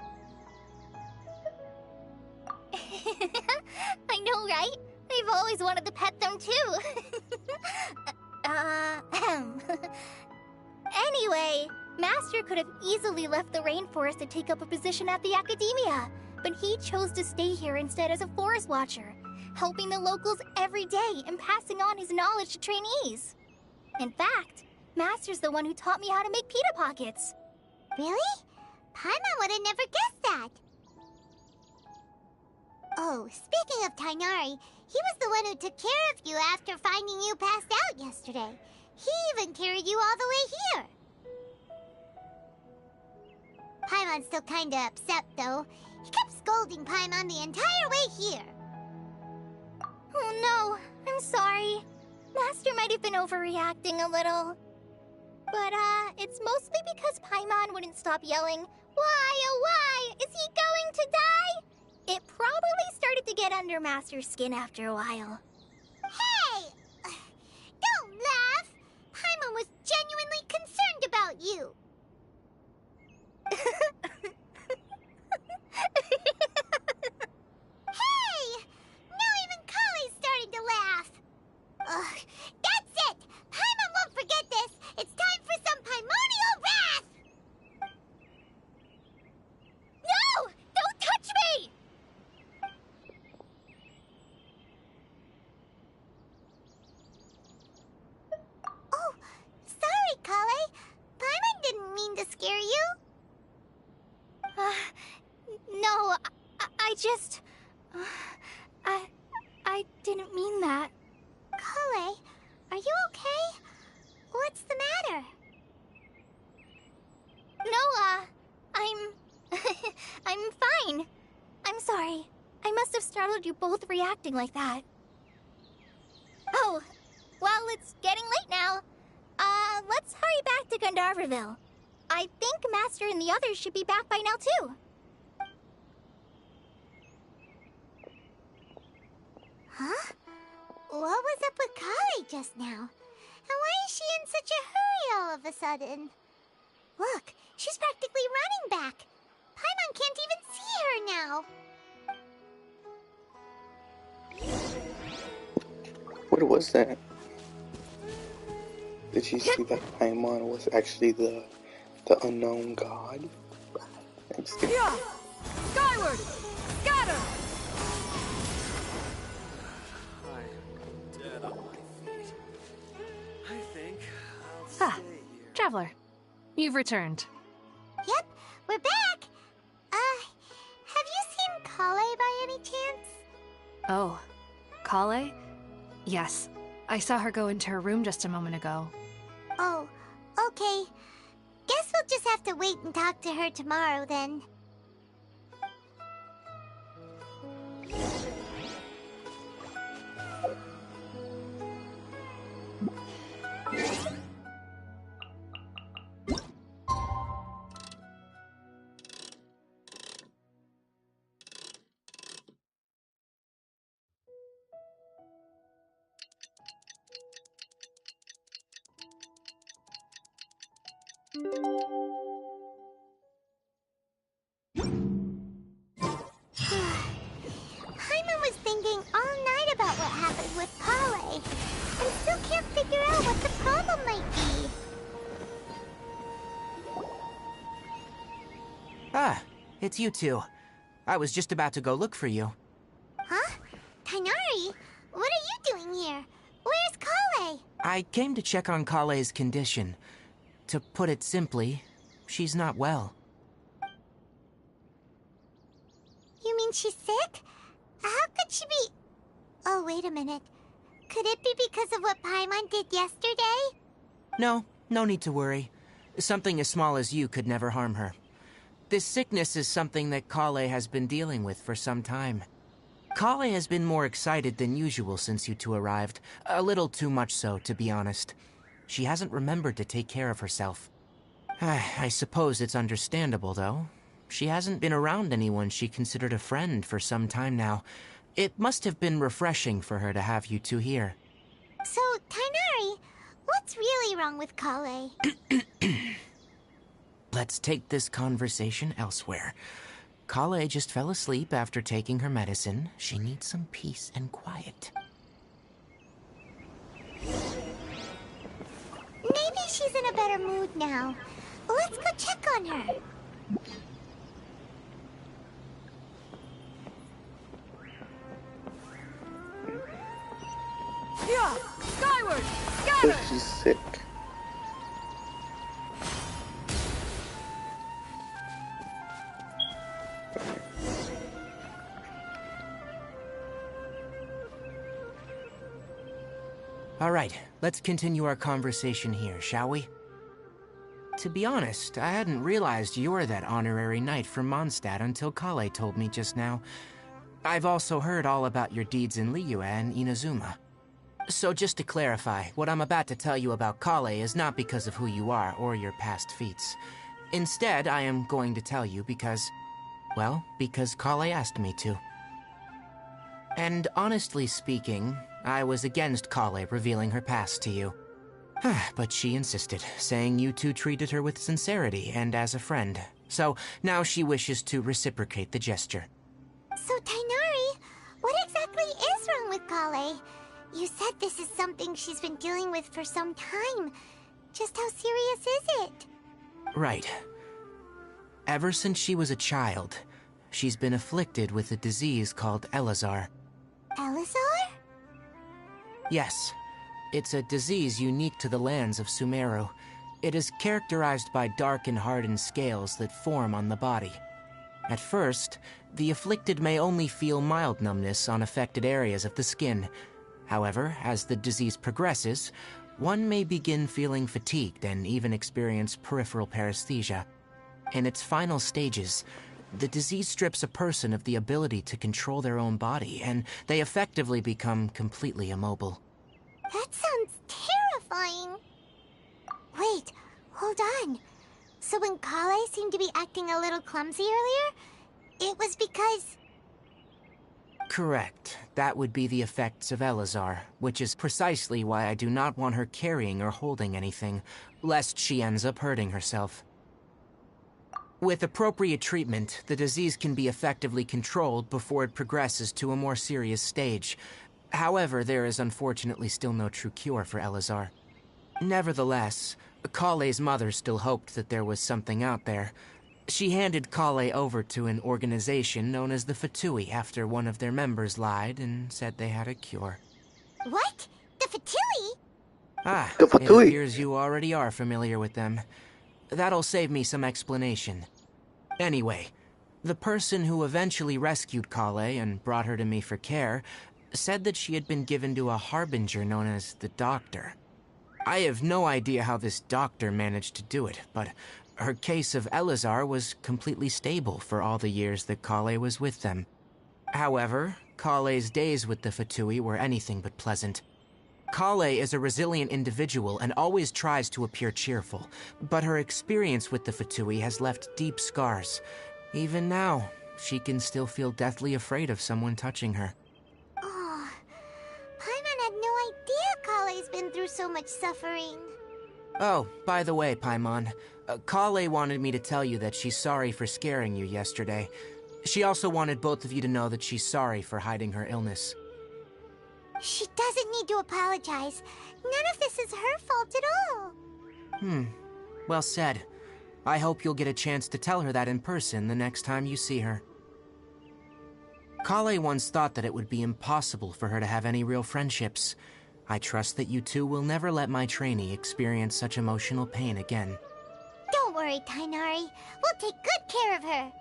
Speaker 3: I know, right? I've always wanted to pet them, too. Anyway, Master could have easily left the rainforest to take up a position at the Academia, but he chose to stay here instead as a forest watcher, helping the locals every day and passing on his knowledge to trainees. In fact, Master's the one who taught me how to make pita pockets.
Speaker 2: Really? Paimon would have never guessed that. Oh, speaking of Tainari, he was the one who took care of you after finding you passed out yesterday. He even carried you all the way here. Paimon's still kinda upset, though. He kept scolding Paimon the entire way here.
Speaker 3: Oh no, I'm sorry. Master might have been overreacting a little. But, it's mostly because Paimon wouldn't stop yelling, Why, oh why, is he going to die? It probably started to get under Master's skin after a while.
Speaker 2: Hey! Don't laugh! Paimon was genuinely concerned about you. Hey! Now even Kale's starting to laugh. Ugh, that's it! Paimon won't forget this! It's time for some primordial wrath!
Speaker 3: No! Don't touch me!
Speaker 2: Oh, sorry, Kale. Paimon didn't mean to scare you.
Speaker 3: No, I just... I didn't mean that.
Speaker 2: Kale, are you okay? What's the matter?
Speaker 3: No, I'm fine. I'm sorry. I must have startled you both reacting like that. Oh, Well, it's getting late now. Let's hurry back to Gandharvaville. I think Master and the others should be back by now, too.
Speaker 2: Huh? What was up with Kali just now? And why is she in such a hurry all of a sudden? Look, she's practically running back. Paimon can't even see her now.
Speaker 1: What was that? Did she see that Paimon was actually the unknown god? I'm just kidding.
Speaker 5: Yeah! Skyward! Scatter!
Speaker 7: I'm dead on my feet. I think I'll stay
Speaker 8: Ah,
Speaker 7: here.
Speaker 8: Traveler, you've returned.
Speaker 2: Yep, we're back. Have you seen Kale by any chance?
Speaker 8: Oh, Kale? Yes, I saw her go into her room just a moment ago.
Speaker 2: Oh, okay. Guess we'll just have to wait and talk to her tomorrow then. Paimon was thinking all night about what happened with Kale, and still can't figure out what the problem might be.
Speaker 4: Ah, it's you two. I was just about to go look for you.
Speaker 2: Huh? Tainari? What are you doing here? Where's Kale?
Speaker 4: I came to check on Kale's condition. To put it simply, she's not well.
Speaker 2: You mean she's sick? How could she be... Oh, wait a minute. Could it be because of what Paimon did yesterday?
Speaker 4: No need to worry. Something as small as you could never harm her. This sickness is something that Kale has been dealing with for some time. Kale has been more excited than usual since you two arrived. A little too much so, to be honest. She hasn't remembered to take care of herself. I suppose it's understandable, though. She hasn't been around anyone she considered a friend for some time now. It must have been refreshing for her to have you two here.
Speaker 2: So, Tainari, what's really wrong with Kale?
Speaker 4: Let's take this conversation elsewhere. Kale just fell asleep after taking her medicine. She needs some peace and quiet.
Speaker 2: Maybe she's in a better mood now. Let's go check on her.
Speaker 5: Yeah! Skyward!
Speaker 1: So
Speaker 5: Scatter!
Speaker 1: she's sick.
Speaker 4: All right, let's continue our conversation here, shall we? To be honest, I hadn't realized you're that honorary knight from Mondstadt until Kale told me just now. I've also heard all about your deeds in Liyue and Inazuma. So just to clarify, what I'm about to tell you about Kale is not because of who you are or your past feats. Instead, I am going to tell you because, well, because Kale asked me to. And honestly speaking, I was against Kale revealing her past to you. But she insisted, saying you two treated her with sincerity and as a friend. So now she wishes to reciprocate the gesture.
Speaker 2: So, Tainari, what exactly is wrong with Kale? You said this is something she's been dealing with for some time. Just how serious is it?
Speaker 4: Right. Ever since she was a child, she's been afflicted with a disease called Elazar.
Speaker 2: Elazar?
Speaker 4: Yes. It's a disease unique to the lands of Sumeru. It is characterized by dark and hardened scales that form on the body. At first, the afflicted may only feel mild numbness on affected areas of the skin. However, as the disease progresses, one may begin feeling fatigued and even experience peripheral paresthesia. In its final stages, the disease strips a person of the ability to control their own body, and they effectively become completely immobile.
Speaker 2: That sounds terrifying. Wait, hold on. So when Kale seemed to be acting a little clumsy earlier, it was because...
Speaker 4: Correct. That would be the effects of Elazar, which is precisely why I do not want her carrying or holding anything, lest she ends up hurting herself. With appropriate treatment, the disease can be effectively controlled before it progresses to a more serious stage. However, there is unfortunately still no true cure for Elazar. Nevertheless, Kale's mother still hoped that there was something out there. She handed Kale over to an organization known as the Fatui after one of their members lied and said they had a cure.
Speaker 2: What? The Fatui?
Speaker 4: Ah,
Speaker 1: The
Speaker 4: it
Speaker 1: Fatui.
Speaker 4: appears you already are familiar with them. That'll save me some explanation. Anyway, the person who eventually rescued Kale and brought her to me for care said that she had been given to a harbinger known as the Doctor. I have no idea how this doctor managed to do it, but her case of Elazar was completely stable for all the years that Kale was with them. However, Kale's days with the Fatui were anything but pleasant. Kale is a resilient individual and always tries to appear cheerful, but her experience with the Fatui has left deep scars. Even now, she can still feel deathly afraid of someone touching her.
Speaker 2: Oh, Paimon had no idea Kale's been through so much suffering.
Speaker 4: Oh, by the way, Paimon, Kale wanted me to tell you that she's sorry for scaring you yesterday. She also wanted both of you to know that she's sorry for hiding her illness.
Speaker 2: She doesn't need to apologize. None of this is her fault at all.
Speaker 4: Well said. I hope you'll get a chance to tell her that in person the next time you see her. Kale once thought that it would be impossible for her to have any real friendships. I trust that you two will never let my trainee experience such emotional pain again.
Speaker 2: Don't worry, Tainari. We'll take good care of her.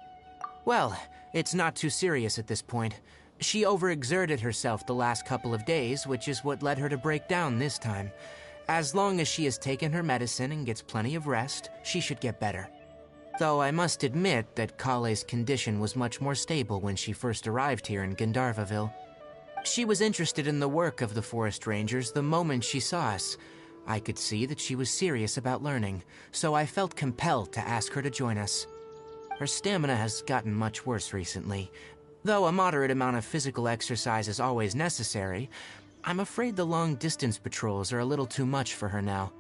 Speaker 4: Well, it's not too serious at this point. She overexerted herself the last couple of days, which is what led her to break down this time. As long as she has taken her medicine and gets plenty of rest, she should get better. Though I must admit that Kale's condition was much more stable when she first arrived here in Gandharvaville. She was interested in the work of the forest rangers the moment she saw us. I could see that she was serious about learning, so I felt compelled to ask her to join us. Her stamina has gotten much worse recently. Though a moderate amount of physical exercise is always necessary, I'm afraid the long-distance patrols are a little too much for her now.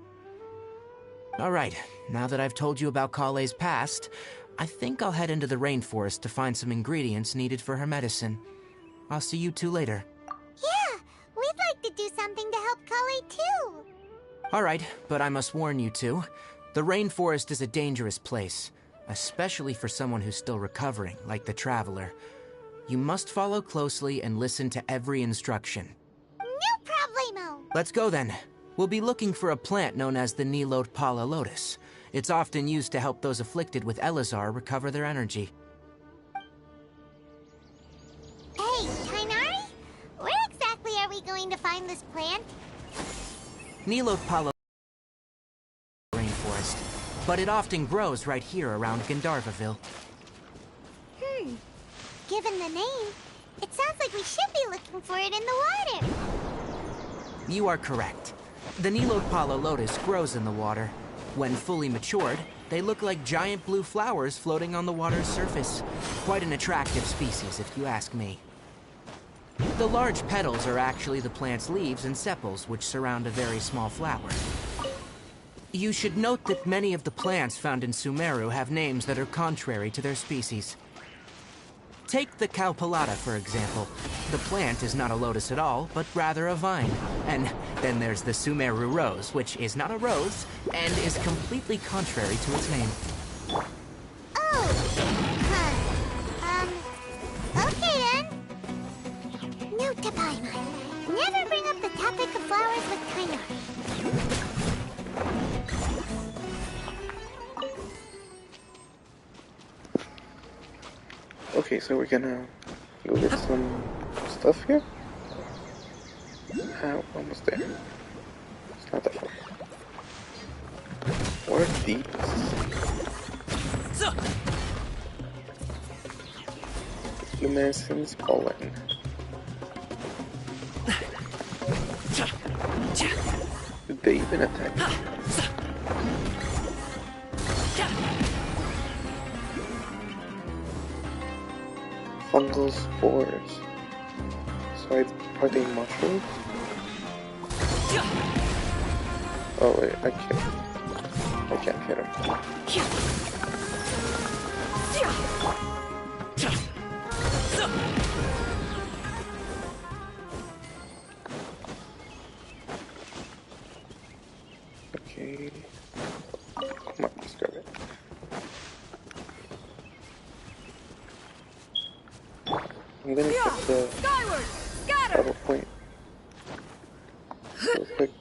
Speaker 4: Alright, now that I've told you about Kale's past, I think I'll head into the rainforest to find some ingredients needed for her medicine. I'll see you two later.
Speaker 2: Yeah, we'd like to do something to help Kale too.
Speaker 4: Alright, but I must warn you two. The rainforest is a dangerous place, especially for someone who's still recovering, like the Traveler. You must follow closely and listen to every instruction.
Speaker 2: No problemo.
Speaker 4: Let's go then. We'll be looking for a plant known as the Nilotpala lotus. It's often used to help those afflicted with Elazar recover their energy.
Speaker 2: Hey, Tainari? Where exactly are we going to find this plant?
Speaker 4: Nilotpala rainforest, but it often grows right here around Gandharvaville.
Speaker 2: Given the name, it sounds like we should be looking for it in the water.
Speaker 4: You are correct. The Nilotpala lotus grows in the water. When fully matured, they look like giant blue flowers floating on the water's surface. Quite an attractive species, if you ask me. The large petals are actually the plant's leaves and sepals, which surround a very small flower. You should note that many of the plants found in Sumeru have names that are contrary to their species. Take the Calpalata, for example. The plant is not a lotus at all, but rather a vine. And then there's the Sumeru rose, which is not a rose, and is completely contrary to its name.
Speaker 2: Okay then. Note to Paimon. Never bring up the topic of flowers with Tainari.
Speaker 1: Okay, so we're gonna go get some stuff here. Almost there. It's not that far. What are these? Luminescence pollen. they even attack? Fungal spores. So are they mushrooms? Oh wait, I can't hit him. Okay. Come on, let's grab it. I'm gonna get the battle point real quick.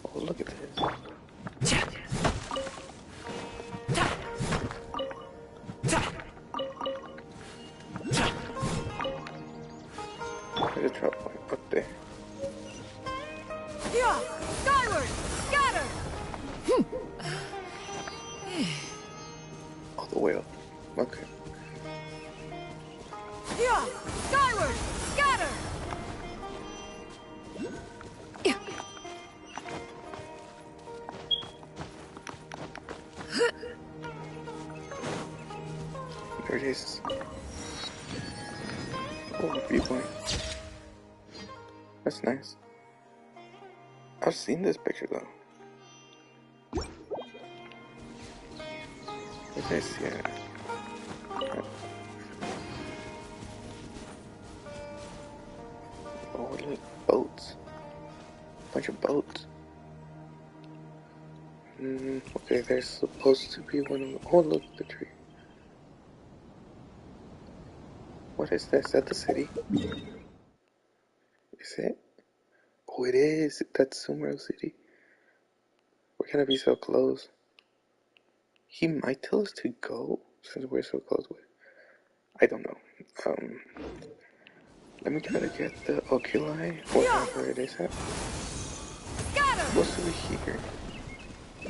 Speaker 1: Oh, look at this. There's a drop point up there.
Speaker 5: Skyward! Scatter!
Speaker 1: All the way up. Okay.
Speaker 5: Skyward! Scatter!
Speaker 1: There it is. Oh, viewpoint. That's nice. I've seen this picture though. What did I see it? Oh, look, boats. Bunch of boats. Okay, there's supposed to be one of them. Oh, look, the tree. What is that? Is that the city? Is it? Oh, it is. That's Sumeru City. We're gonna be so close. He might tell us to go since we're so close with. I don't know. Let me try to get the oculi, whatever it is at. What's over here?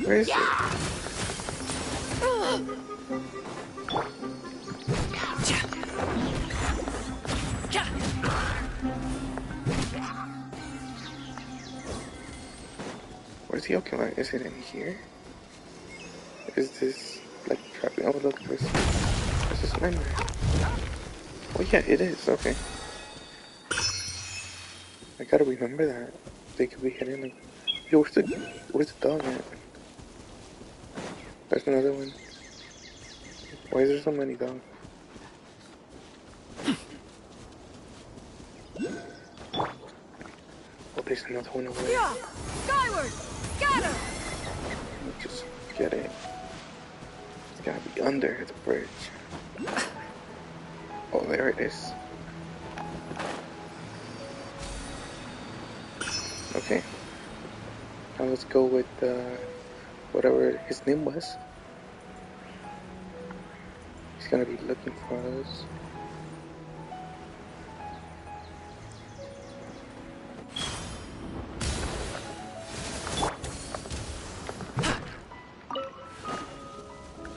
Speaker 1: Where is it? Where's the oculi? Is it in here? Is this like trapping? Oh look, there's a slime there. Oh yeah, it is. Okay. I gotta remember that. They could be hidden. Like, yo, where's the dog at? There's another one. Why is there so many dogs? Oh, there's another one over there.
Speaker 5: Skyward! Scatter!
Speaker 1: Just get it. It's gotta be under the bridge. Oh, there it is. Okay. Now let's go with whatever his name was. He's gonna be looking for us.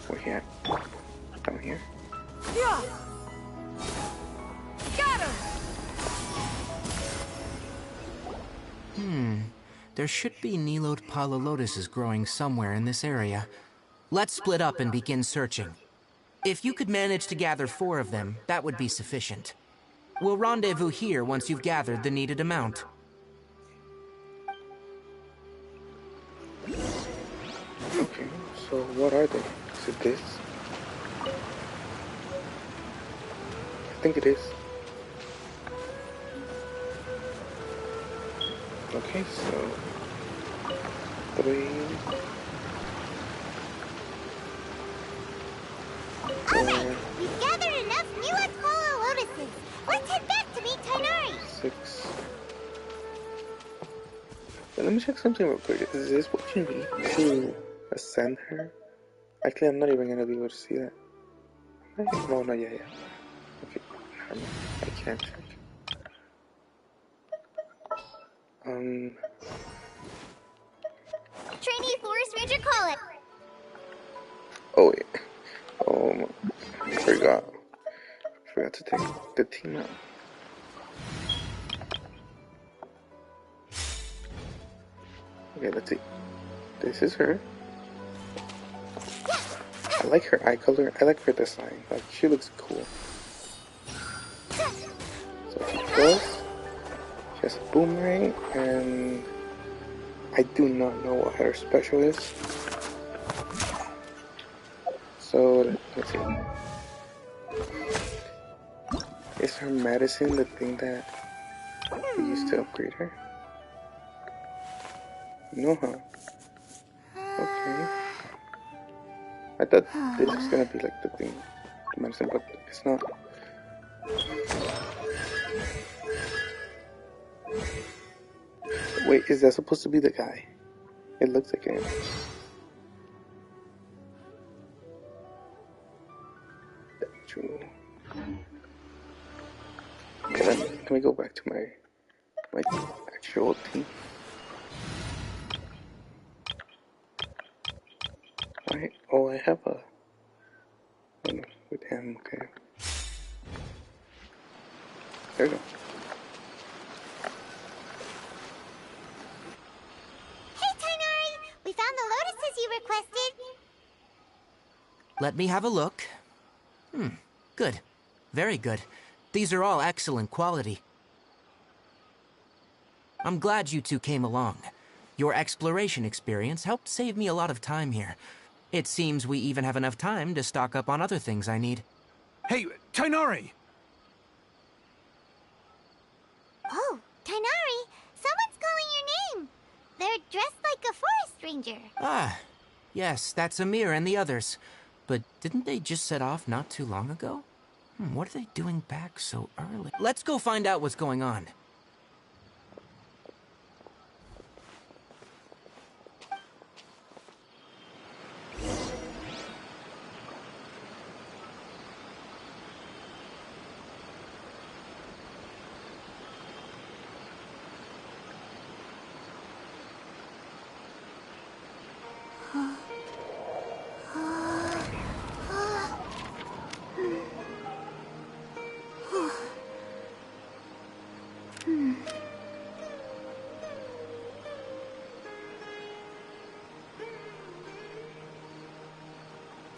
Speaker 1: Where he at? Down here?
Speaker 5: Scatter!
Speaker 4: There should be Nilode Palolotuses growing somewhere in this area. Let's split up and begin searching. If you could manage to gather 4 of them, that would be sufficient. We'll rendezvous here once you've gathered the needed amount.
Speaker 1: Okay, so what are they? Is it this? I think it is. Okay, so 3.
Speaker 2: Alright, we've gathered enough Nilode Palolotuses. Let's head back to meet Tainari.
Speaker 1: 6. But let me check something real quick. Is this what you need to ascend her? Actually, I'm not even gonna be able to see that. No, yeah. Okay, never mind. I can't check.
Speaker 2: Trainee Forest Ranger, call it.
Speaker 1: Oh wait. I forgot to take the team out. Okay, let's see. This is her. I like her eye color. I like her design. Like, she looks cool. So she does. She has a boomerang, and I do not know what her special is. So, let's see. Is her medicine the thing that we used to upgrade her? No, huh? Okay. I thought this was gonna be like the thing, the medicine, but it's not. Wait, is that supposed to be the guy? It looks like him. True. Okay, let me go back to my actual team. Alright, oh, I have a... Oh no, with him, okay. There we go.
Speaker 2: Hey, Tainari! We found the lotuses you requested.
Speaker 4: Let me have a look. Good. Very good. These are all excellent quality. I'm glad you two came along. Your exploration experience helped save me a lot of time here. It seems we even have enough time to stock up on other things I need.
Speaker 6: Hey, Tainari!
Speaker 2: Oh, Tainari! Someone's calling your name! They're dressed like a forest ranger.
Speaker 4: Ah, yes, that's Amir and the others. But didn't they just set off not too long ago? What are they doing back so early? Let's go find out what's going on.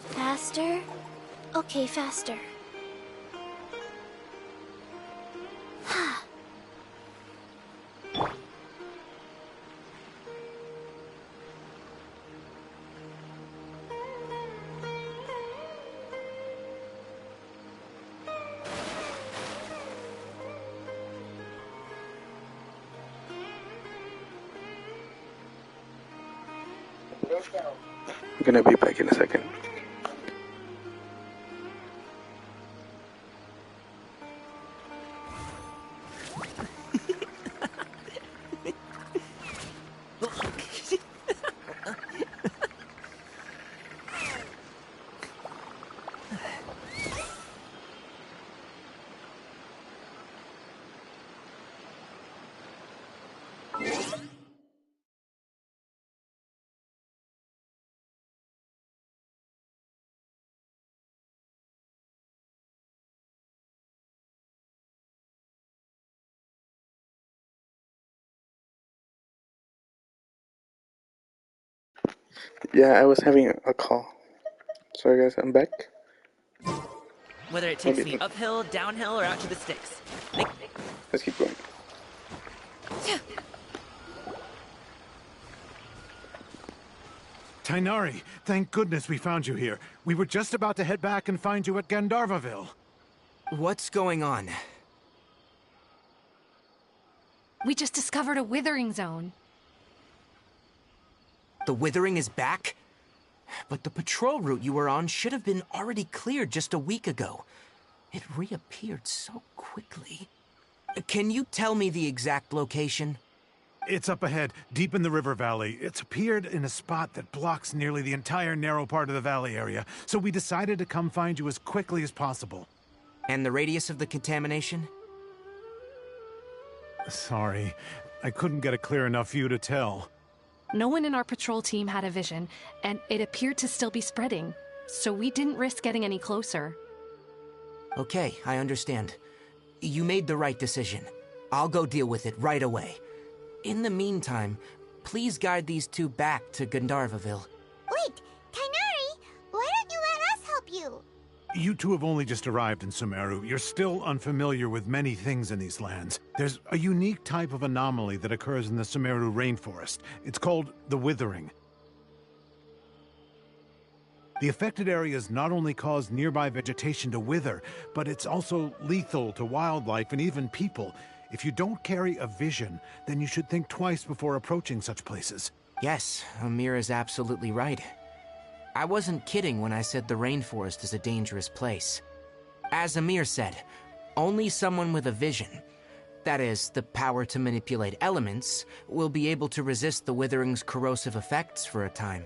Speaker 3: Faster? Okay, faster.
Speaker 1: I'm gonna be back in a second. Yeah, I was having a call. Sorry guys, I'm back.
Speaker 9: Whether it takes me uphill, downhill, or out to the sticks.
Speaker 1: Let's keep going.
Speaker 6: Tainari, thank goodness we found you here. We were just about to head back and find you at Gandharvaville.
Speaker 4: What's going on?
Speaker 8: We just discovered a withering zone.
Speaker 4: The withering is back? But the patrol route you were on should have been already cleared just a week ago. It reappeared so quickly. Can you tell me the exact location?
Speaker 6: It's up ahead, deep in the river valley. It's appeared in a spot that blocks nearly the entire narrow part of the valley area, so we decided to come find you as quickly as possible.
Speaker 4: And the radius of the contamination?
Speaker 6: Sorry, I couldn't get a clear enough view to tell.
Speaker 8: No one in our patrol team had a vision, and it appeared to still be spreading, so we didn't risk getting any closer.
Speaker 4: Okay, I understand. You made the right decision. I'll go deal with it right away. In the meantime, please guide these two back to Gandharvaville.
Speaker 2: Wait, Tainari, why don't you let us help you?
Speaker 6: You two have only just arrived in Sumeru. You're still unfamiliar with many things in these lands. There's a unique type of anomaly that occurs in the Sumeru rainforest. It's called the Withering. The affected areas not only cause nearby vegetation to wither, but it's also lethal to wildlife and even people. If you don't carry a vision, then you should think twice before approaching such places.
Speaker 4: Yes, Amir is absolutely right. I wasn't kidding when I said the rainforest is a dangerous place. As Amir said, only someone with a vision, that is, the power to manipulate elements, will be able to resist the withering's corrosive effects for a time.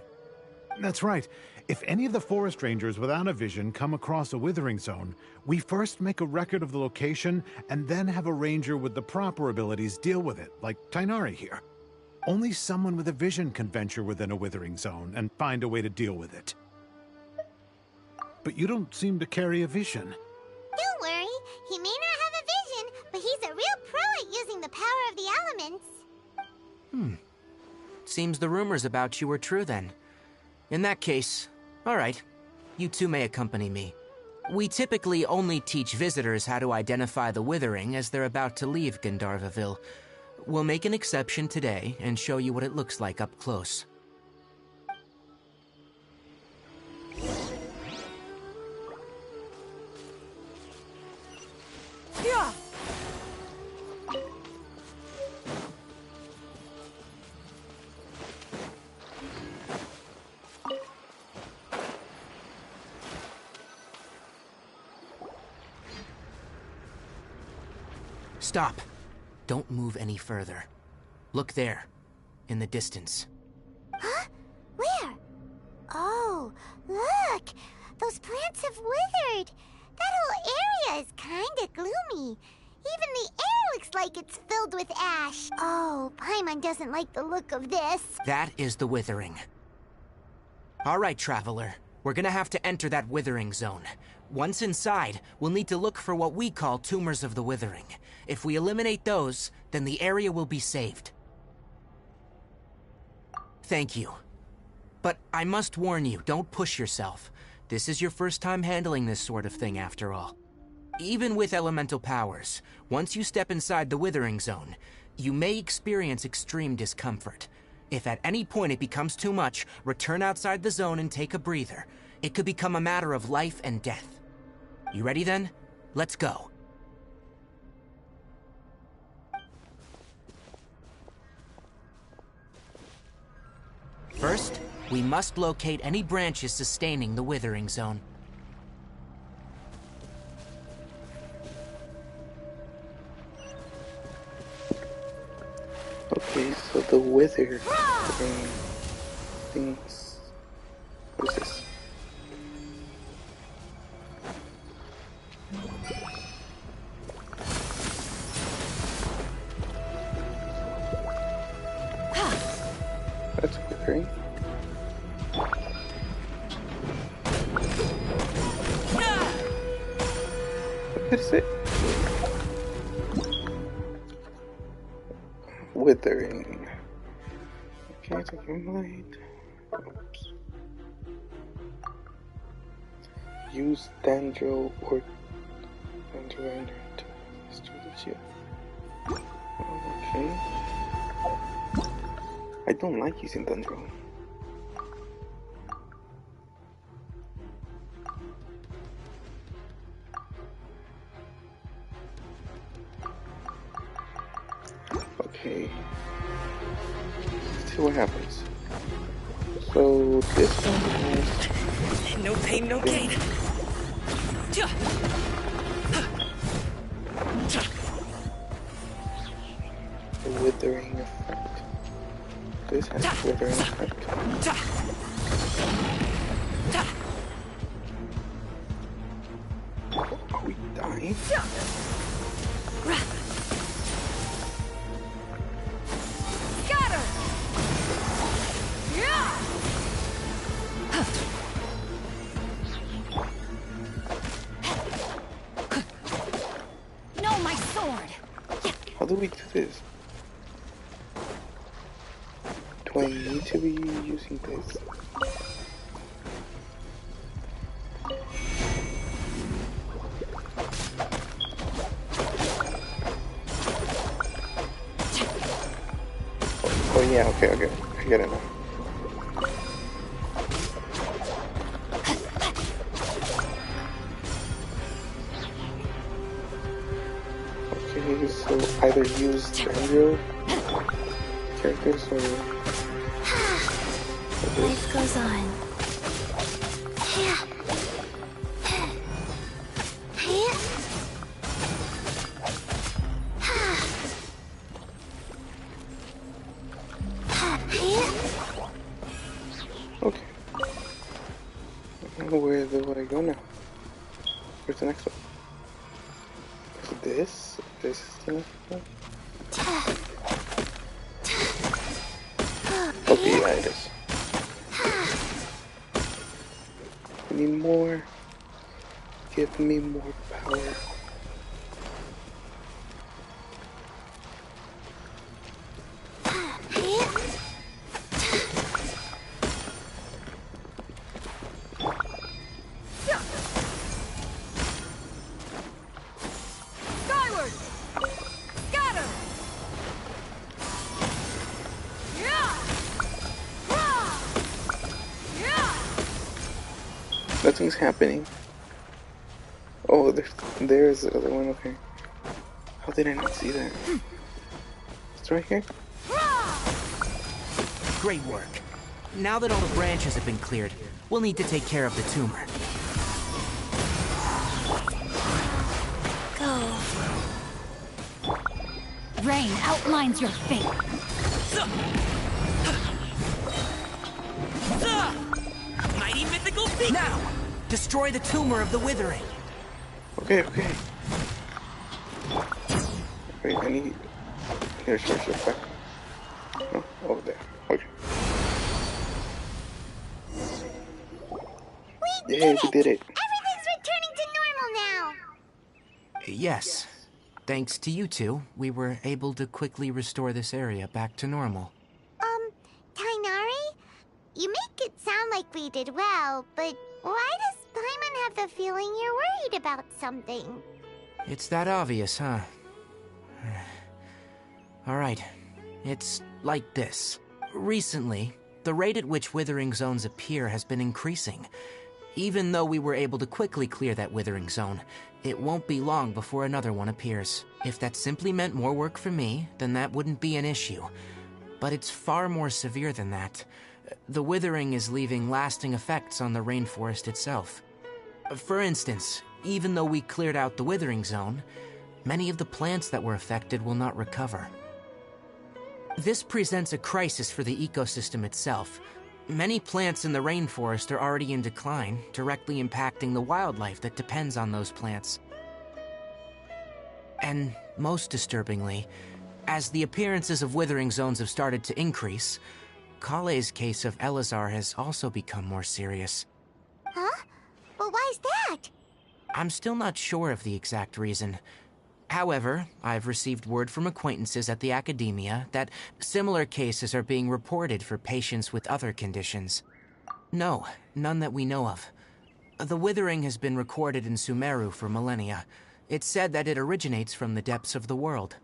Speaker 6: That's right. If any of the forest rangers without a vision come across a withering zone, we first make a record of the location and then have a ranger with the proper abilities deal with it, like Tainari here. Only someone with a vision can venture within a withering zone and find a way to deal with it. But you don't seem to carry a vision.
Speaker 2: Don't worry, he may not have a vision, but he's a real pro at using the power of the elements.
Speaker 4: Seems the rumors about you were true then. In that case, alright, you two may accompany me. We typically only teach visitors how to identify the withering as they're about to leave Gandharvaville. We'll make an exception today and show you what it looks like up close.
Speaker 5: Yeah.
Speaker 4: Stop. Don't move any further. Look there, in the distance.
Speaker 2: Huh? Where? Oh, look! Those plants have withered! That whole area is kinda gloomy. Even the air looks like it's filled with ash. Oh, Paimon doesn't like the look of this.
Speaker 4: That is the withering. Alright, traveler. We're gonna have to enter that withering zone. Once inside, we'll need to look for what we call tumors of the withering. If we eliminate those, then the area will be saved. Thank you. But I must warn you, don't push yourself. This is your first time handling this sort of thing, after all. Even with elemental powers, once you step inside the withering zone, you may experience extreme discomfort. If at any point it becomes too much, return outside the zone and take a breather. It could become a matter of life and death. You ready then? Let's go. First, we must locate any branches sustaining the withering zone.
Speaker 1: Okay, so the wither things. What is this? That's withering. What is it? Withering. Okay, it's like light. Oops. Use Dandro or Dandro to strategy. Okay. I don't like using Dandro. Okay. Let's see what happens. So this one has
Speaker 9: No pain, no gain.
Speaker 1: the withering effect. This has withering effect. Are we dying?
Speaker 5: Scatter! Yeah! No, my sword!
Speaker 1: How do we do this? Do I need to be using this? Oh yeah, okay, I get it now. Okay, so either use Andrew characters or
Speaker 3: Life goes on.
Speaker 1: okay. Where do I go now? Where's the next one? Is this? This is the next one? Okay, yeah, it is. I need more. Give me more power.
Speaker 5: Skyward! Scatter!
Speaker 1: Nothing's happening. Oh, there's the other one. Okay. How did I not see that? It's right here.
Speaker 4: Great work. Now that all the branches have been cleared, we'll need to take care of the tumor.
Speaker 3: Go.
Speaker 5: Rain outlines your fate.
Speaker 9: Mighty mythical feat!
Speaker 4: Now, destroy the tumor of the withering.
Speaker 1: Okay. Wait, I need... Here, sure, back. No, over there. Okay. We did it!
Speaker 2: Everything's returning to normal now!
Speaker 4: Yes. Thanks to you two, we were able to quickly restore this area back to normal.
Speaker 2: Tainari? You make it sound like we did well, but why does Paimon have the feeling you're worried about something?
Speaker 4: It's that obvious, huh? Alright. It's like this. Recently, the rate at which withering zones appear has been increasing. Even though we were able to quickly clear that withering zone, it won't be long before another one appears. If that simply meant more work for me, then that wouldn't be an issue. But it's far more severe than that. The withering is leaving lasting effects on the rainforest itself. For instance, even though we cleared out the withering zone, many of the plants that were affected will not recover. This presents a crisis for the ecosystem itself. Many plants in the rainforest are already in decline, directly impacting the wildlife that depends on those plants. And most disturbingly, as the appearances of withering zones have started to increase, Kale's case of Elazar has also become more serious.
Speaker 2: Huh? But why's that?
Speaker 4: I'm still not sure of the exact reason. However, I've received word from acquaintances at the academia that similar cases are being reported for patients with other conditions. No, none that we know of. The withering has been recorded in Sumeru for millennia. It's said that it originates from the depths of the world.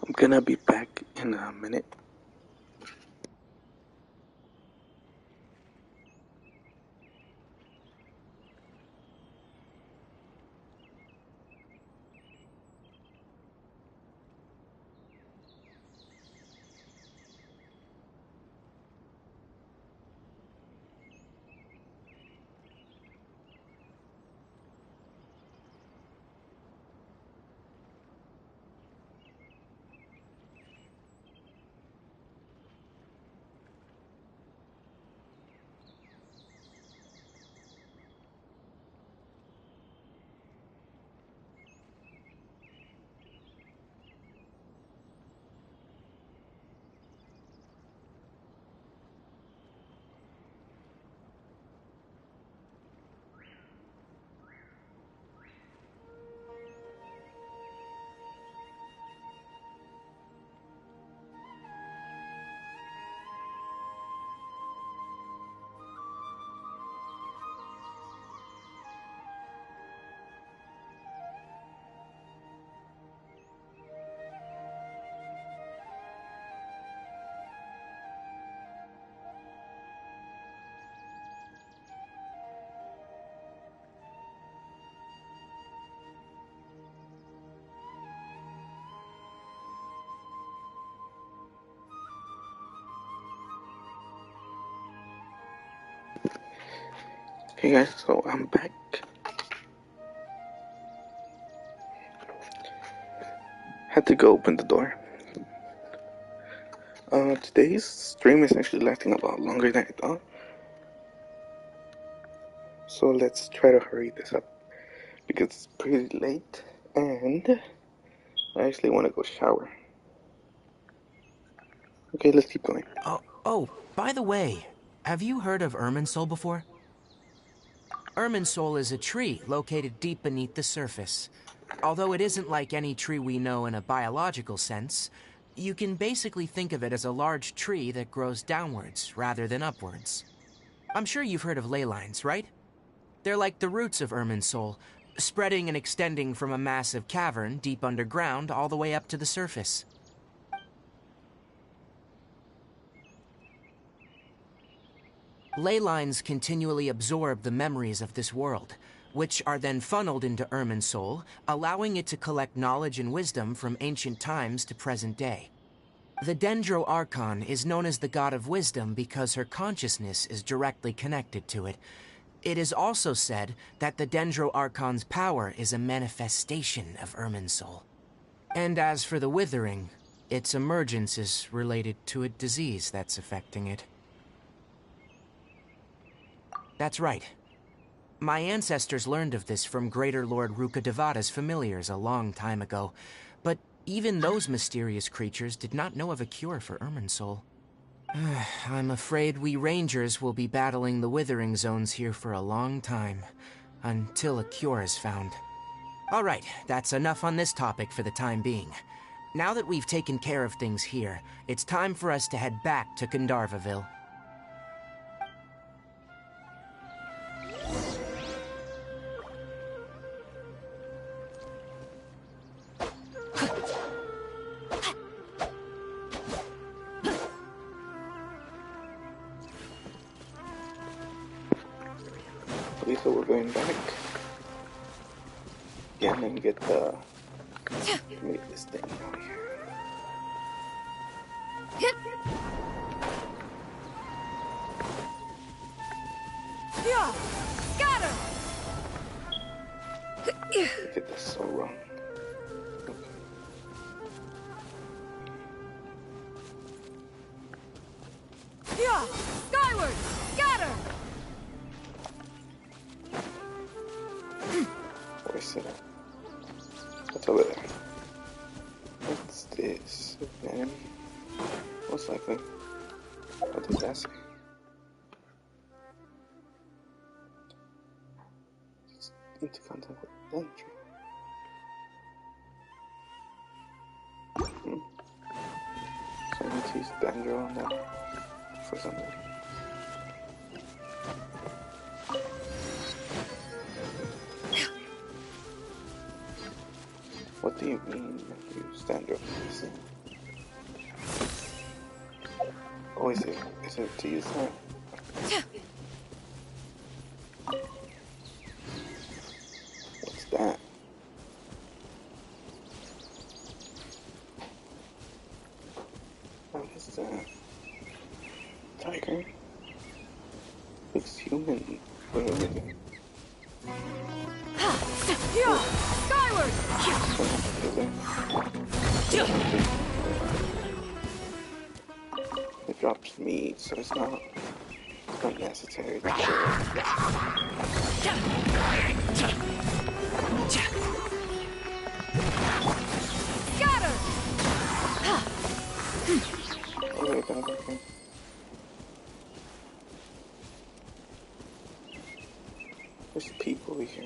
Speaker 1: I'm gonna be back in a minute. Hey guys, so I'm back. Had to go open the door. Today's stream is actually lasting a lot longer than I thought. So let's try to hurry this up because it's pretty late and I actually want to go shower. Okay, let's keep going.
Speaker 4: Oh, by the way, have you heard of Irminsul before? Irminsul is a tree located deep beneath the surface. Although it isn't like any tree we know in a biological sense, you can basically think of it as a large tree that grows downwards rather than upwards. I'm sure you've heard of ley lines, right? They're like the roots of Irminsul, spreading and extending from a massive cavern deep underground all the way up to the surface. Ley lines continually absorb the memories of this world, which are then funneled into Irminsul, allowing it to collect knowledge and wisdom from ancient times to present day. The Dendro Archon is known as the God of Wisdom because her consciousness is directly connected to it. It is also said that the Dendro Archon's power is a manifestation of Irminsul. And as for the Withering, its emergence is related to a disease that's affecting it. That's right. My ancestors learned of this from Greater Lord Rukkhadevata's familiars a long time ago, but even those mysterious creatures did not know of a cure for Irminsul. I'm afraid we Rangers will be battling the Withering Zones here for a long time, until a cure is found. Alright, that's enough on this topic for the time being. Now that we've taken care of things here, it's time for us to head back to Gandharvaville.
Speaker 1: Okay, so we're going back again and get the make this thing out here.
Speaker 5: Scatter!
Speaker 1: I get this so wrong.
Speaker 5: Skyward! Scatter!
Speaker 1: Where's it? What's over there? What's this? An enemy? Most likely. What does that say? It's into contact with Dendro. So I need to use Dendro on that for something. What do you mean you stand up? Oh, is it to use that? What's that? What is that? Tiger? Looks human. Wait a minute.
Speaker 5: Skyward!
Speaker 1: It drops meat, so it's not necessary to
Speaker 5: Scatter!
Speaker 1: okay. There's people here.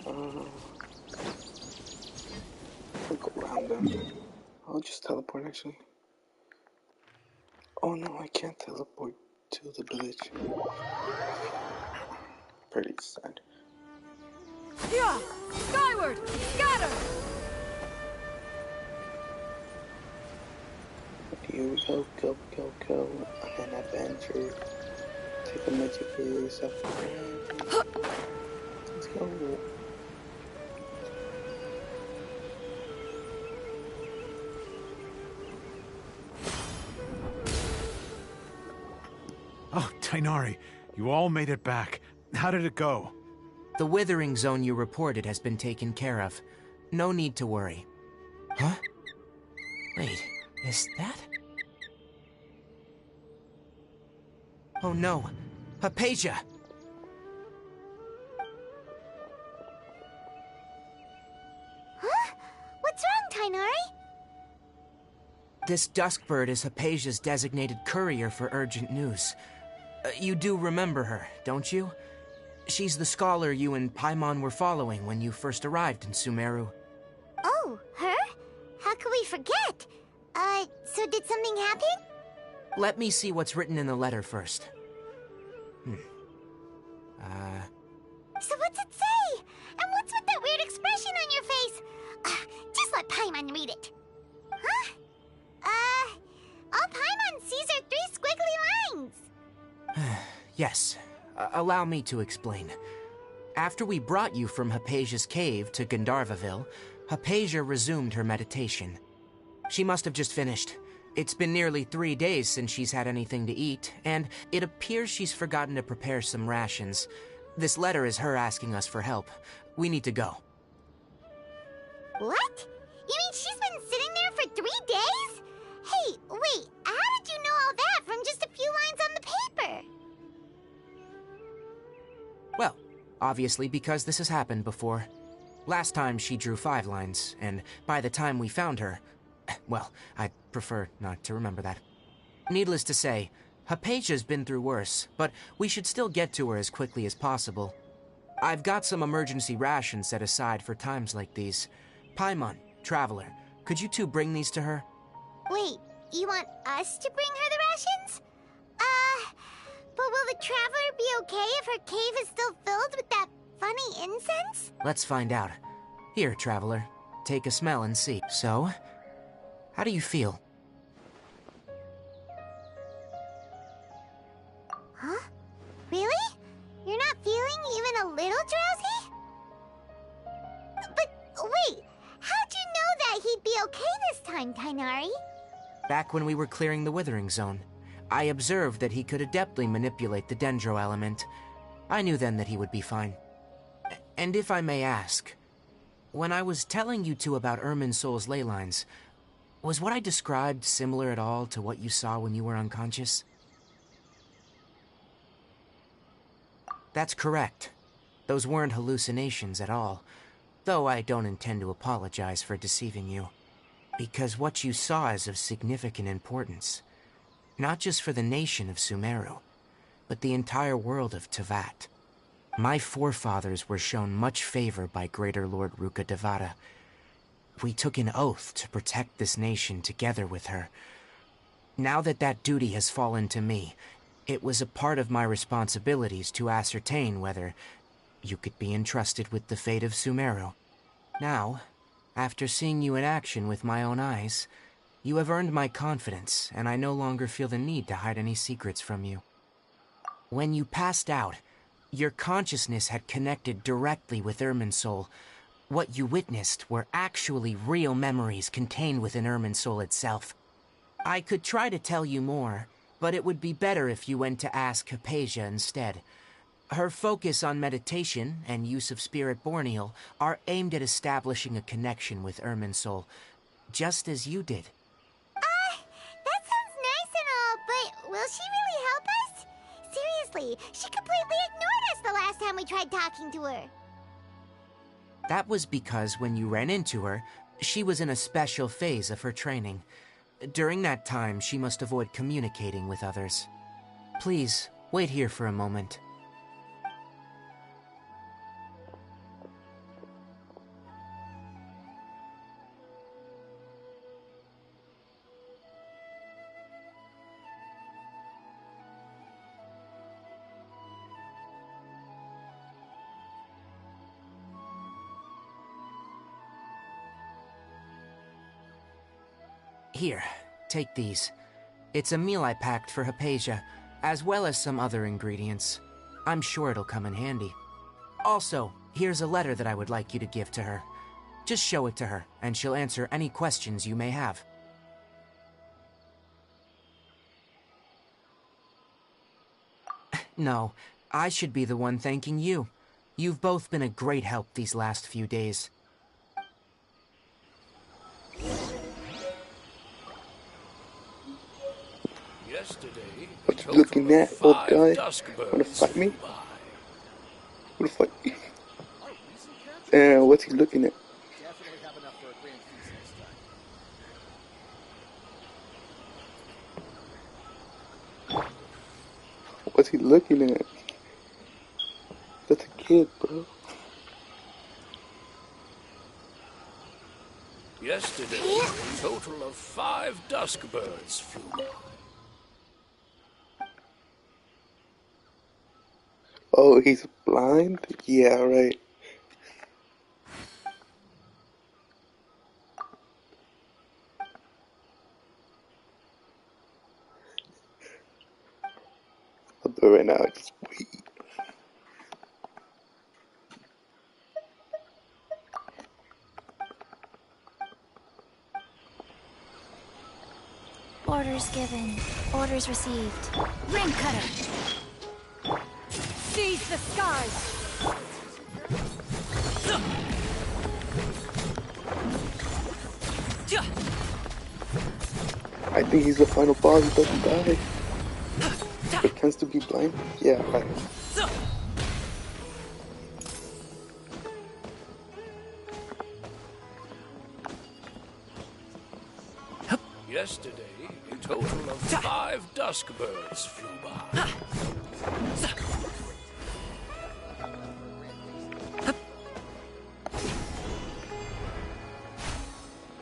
Speaker 1: I'll go around them. I'll just teleport actually. Oh no, I can't teleport to the village. Pretty sad.
Speaker 5: Skyward! Scatter!
Speaker 1: Here we go, go on an adventure. Take a magic for yourself. Let's go.
Speaker 6: Tainari, you all made it back. How did it go?
Speaker 4: The withering zone you reported has been taken care of. No need to worry. Huh? Wait, is that? Oh no, Hypatia!
Speaker 2: Huh? What's wrong, Tainari?
Speaker 4: This Duskbird is Hypatia's designated courier for urgent news. You do remember her, don't you? She's the scholar you and Paimon were following when you first arrived in Sumeru.
Speaker 2: Oh, her? How could we forget? So did something happen?
Speaker 4: Let me see what's written in the letter first.
Speaker 2: So what's it say? And what's with that weird expression on your face? Just let Paimon read it. Huh? All Paimon sees are 3 squiggly lines.
Speaker 4: Yes, allow me to explain. After we brought you from Hypatia's cave to Gandharvaville, Hypatia resumed her meditation. She must have just finished. It's been nearly 3 days since she's had anything to eat, and it appears she's forgotten to prepare some rations. This letter is her asking us for help. We need to go.
Speaker 2: What? You mean she's been sitting there for 3 days? Hey, wait, how did you know all that from just a few lines on the paper?
Speaker 4: Well, obviously because this has happened before. Last time she drew 5 lines, and by the time we found her, well, I'd prefer not to remember that. Needless to say, Hypatia's been through worse, but we should still get to her as quickly as possible. I've got some emergency rations set aside for times like these. Paimon, Traveler, could you two bring these to her?
Speaker 2: Wait, you want us to bring her the rations? But will the Traveler be okay if her cave is still filled with that funny incense?
Speaker 4: Let's find out. Here, Traveler, take a smell and see. So, how do you feel?
Speaker 2: Huh? Really? You're not feeling even a little drowsy? But wait, how'd you know that he'd be okay this time, Tainari?
Speaker 4: Back when we were clearing the Withering Zone, I observed that he could adeptly manipulate the Dendro element. I knew then that he would be fine. And if I may ask, when I was telling you two about Irminsul's ley lines, was what I described similar at all to what you saw when you were unconscious? That's correct. Those weren't hallucinations at all, though I don't intend to apologize for deceiving you. Because what you saw is of significant importance. Not just for the nation of Sumeru, but the entire world of Teyvat. My forefathers were shown much favor by Greater Lord Rukkhadevata. We took an oath to protect this nation together with her. Now that that duty has fallen to me, it was a part of my responsibilities to ascertain whether you could be entrusted with the fate of Sumeru. Now, after seeing you in action with my own eyes, you have earned my confidence, and I no longer feel the need to hide any secrets from you. When you passed out, your consciousness had connected directly with Irminsul. What you witnessed were actually real memories contained within Irminsul itself. I could try to tell you more, but it would be better if you went to ask Hypatia instead. Her focus on meditation and use of Spirit Borneal are aimed at establishing a connection with Irminsul, just as you did.
Speaker 2: That sounds nice and all, but will she really help us? Seriously, she completely ignored us the last time we tried talking to her.
Speaker 4: That was because when you ran into her, she was in a special phase of her training. During that time, she must avoid communicating with others. Please, wait here for a moment. Here, take these. It's a meal I packed for Hypatia, as well as some other ingredients. I'm sure it'll come in handy. Also, here's a letter that I would like you to give to her. Just show it to her, and she'll answer any questions you may have. No, I should be the one thanking you. You've both been a great help these last few days.
Speaker 7: Yesterday,
Speaker 1: What you looking at, old guy? Wanna fight me? Wanna fight me? What's he looking at?
Speaker 7: Definitely have enough for a grand feast next time.
Speaker 1: What's he looking at? That's a kid, bro.
Speaker 7: Yesterday, a total of 5 dusk birds flew by.
Speaker 1: Oh, he's blind? Yeah, right. I'll do it right now. Just wait.
Speaker 3: Orders given. Orders received.
Speaker 5: Ring cutter! Seize the skies!
Speaker 1: I think he's the final boss. He doesn't die. Pretends to be blind. Yeah, right.
Speaker 7: Yesterday, a total of 5 dusk birds flew by.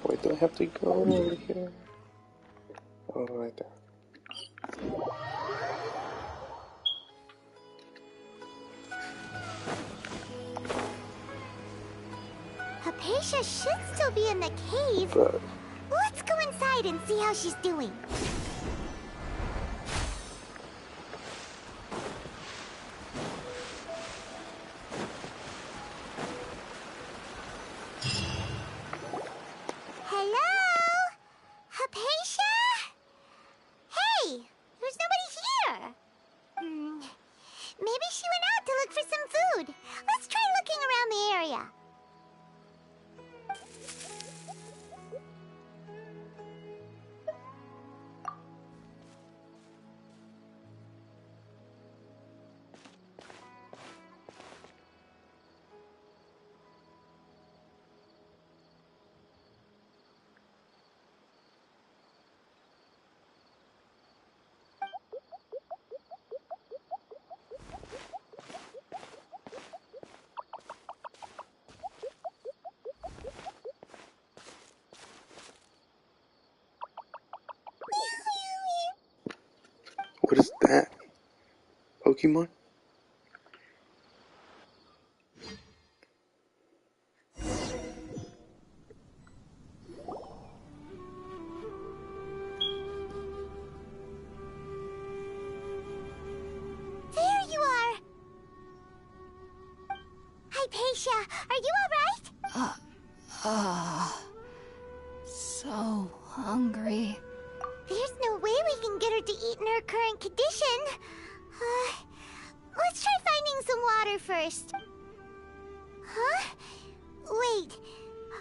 Speaker 1: Wait, do I have to go over here? Oh, right there.
Speaker 2: Hypatia should still be in the cave.
Speaker 1: But
Speaker 2: Let's go inside and see how she's doing. Hello? Hypatia? Hey, there's nobody here. Maybe she went out to look for some food. Let's try looking around the area.
Speaker 1: what is that? Pokemon?
Speaker 2: There you are. Hypatia, are you all right?
Speaker 5: So hungry.
Speaker 2: There's no way we can get her to eat in her current condition. Let's try finding some water first. Huh? Wait.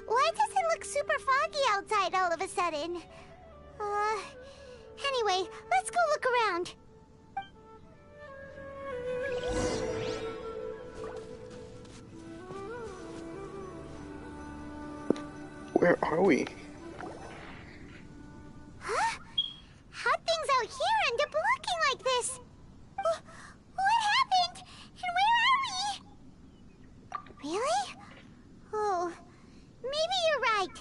Speaker 2: Why does it look super foggy outside all of a sudden? Anyway, let's go look around.
Speaker 1: Where are we?
Speaker 2: Huh? How'd things out here end up looking like this? What happened? And where are we? Really? Oh, maybe you're right.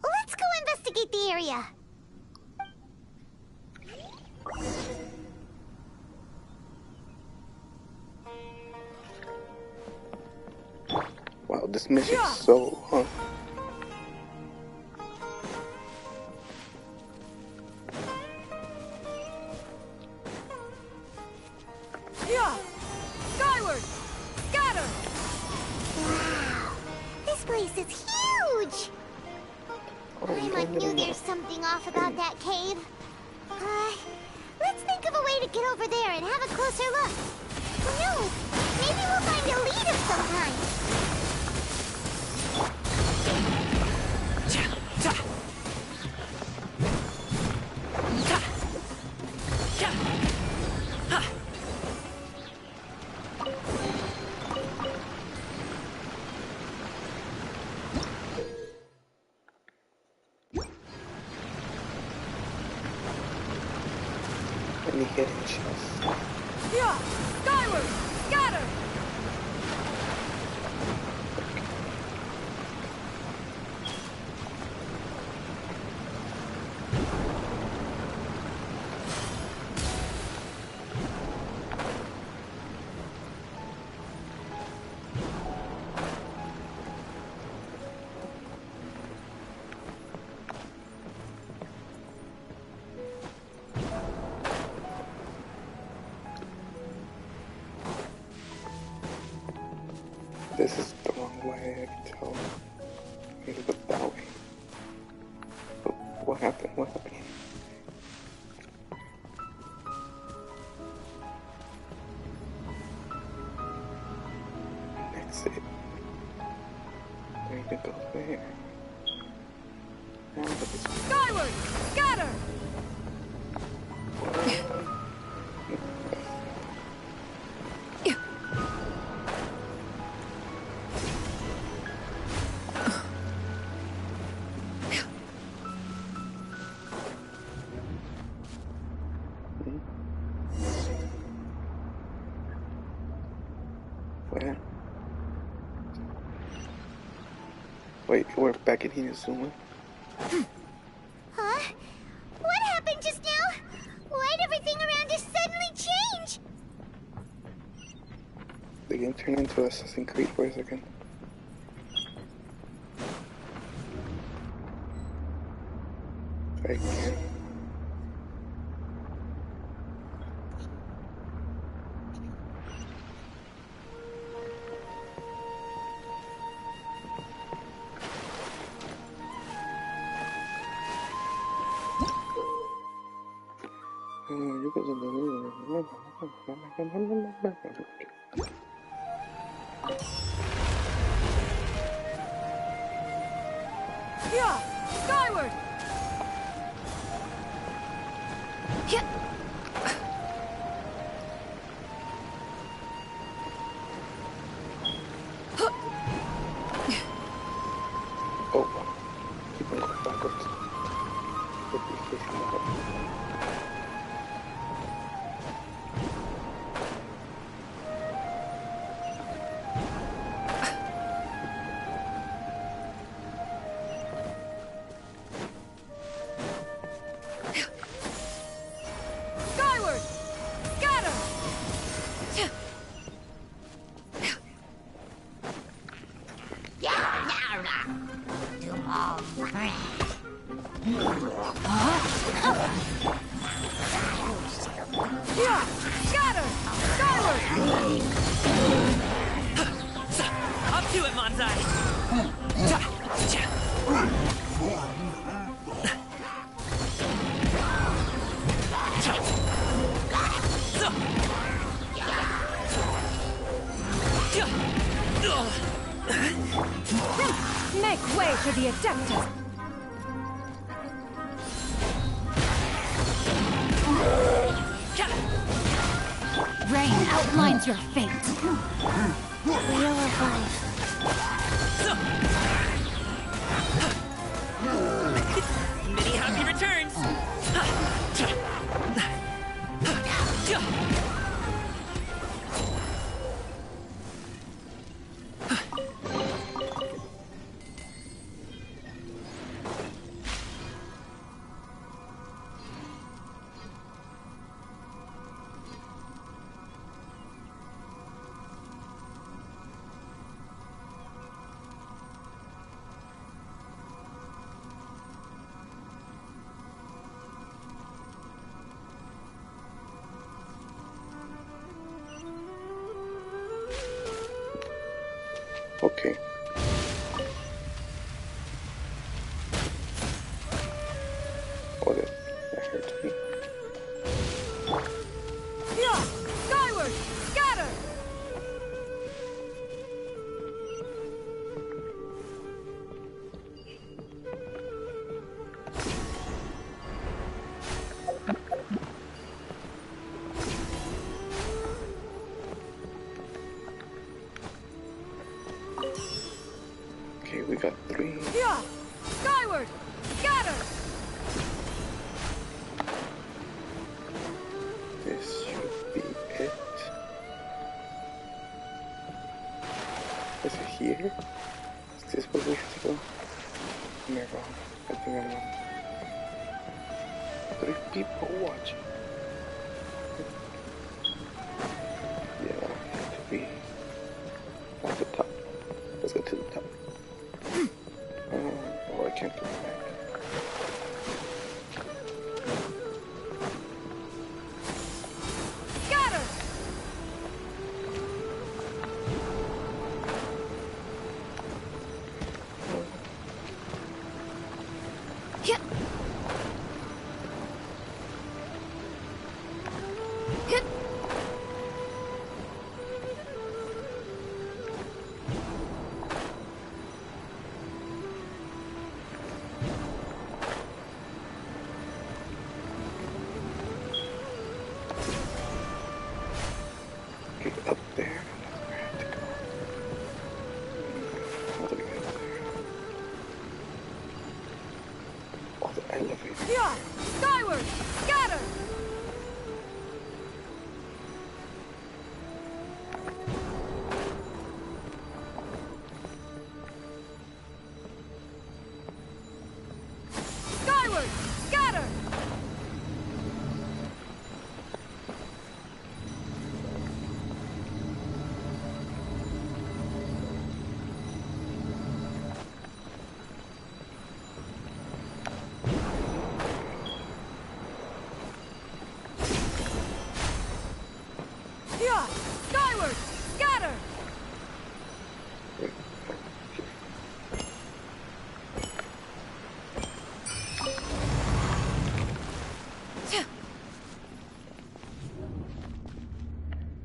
Speaker 2: Let's go investigate the area.
Speaker 1: Wow, this mission's so,
Speaker 5: Yeah! Skyward! Scatter!
Speaker 2: Wow, this place is huge! I knew there's something off about that cave. Let's think of a way to get over there and have a closer look. Who knows? Maybe we'll find a lead of some kind.
Speaker 1: Any hidden chests?
Speaker 5: Yeah! Skyward! Scatter!
Speaker 1: This is the wrong way, I can tell. I need to go that way. But what happened? What happened? Exit. I need to go there. Now look at this.
Speaker 5: Skyward! Scatter!
Speaker 1: Where? Wait, we're back in Hinazuma?
Speaker 2: Huh? What happened just now? Why'd everything around us suddenly change?
Speaker 1: The game turned into Assassin's Creed for a second. Try again. You guys
Speaker 5: Yeah! Skyward!
Speaker 1: Oh, keep on going backwards. Would be facing that way.
Speaker 5: Skyward! Scatter! Yeah! Scatter! Skyward!
Speaker 9: Up to it, Manzai!
Speaker 5: Make way for the Adeptus! Rain outlines your fate.
Speaker 2: Wheel of Life.
Speaker 9: Many happy returns!
Speaker 1: Okay. Oh, that hurts me.
Speaker 5: Yeah! Skyward! Scatter!
Speaker 1: Okay, we got 3.
Speaker 5: Yeah! Skyward! Scatter!
Speaker 1: This should be it. Is it here? Is this where we have to go? Am I wrong? I think I'm wrong. 3 people watching. Yeah, I have to be at the top. Let's go to the top. Oh, I can't go back.
Speaker 5: Scatter! Hit! Hit!
Speaker 1: Okay, up there. That's where I have to go. How do we get up there? Oh, the elevator.
Speaker 5: Yeah! Skyward! Scatter! Skyward! Scatter! Yeah! Skyward! Scatter!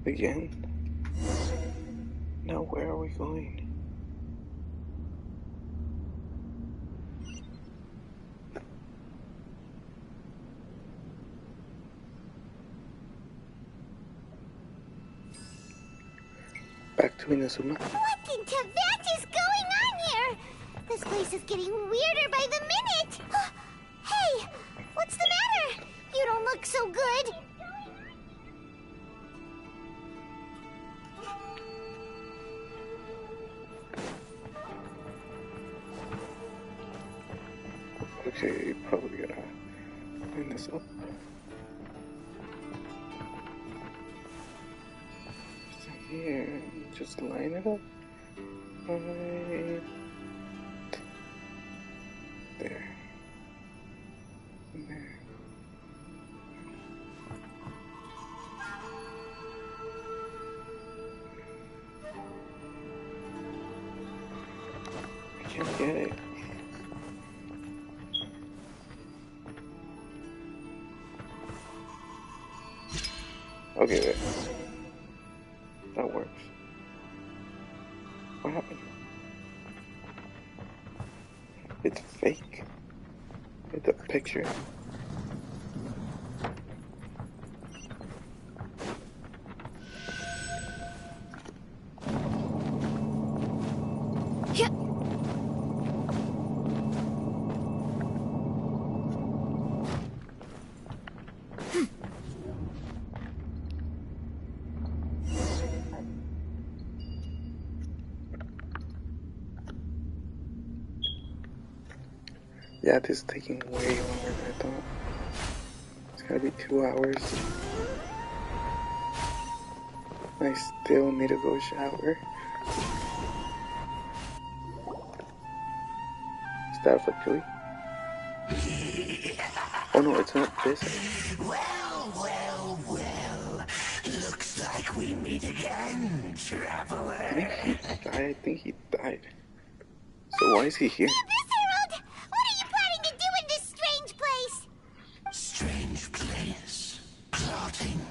Speaker 1: Again? Now where are we going? Back to Inazuma.
Speaker 2: What in Tibet is going on here? This place is getting weirder by the minute. Hey, what's the matter? You don't look so good.
Speaker 1: Okay, probably gotta line this up. Just here, just line it up. Right there. And there. I can't get it. Okay, there. That works. What happened? It's fake. It's a picture.
Speaker 5: Yeah!
Speaker 1: Yeah, this is taking way longer than I thought. It's gotta be 2 hours. I still need to go shower. Is that a Chili? Oh no, it's not this.
Speaker 10: Well. Looks like we meet again, traveler.
Speaker 1: I think he died. So why is he here?
Speaker 2: Miss Harold, what are you planning to do in this strange place?
Speaker 10: Strange place. Plotting.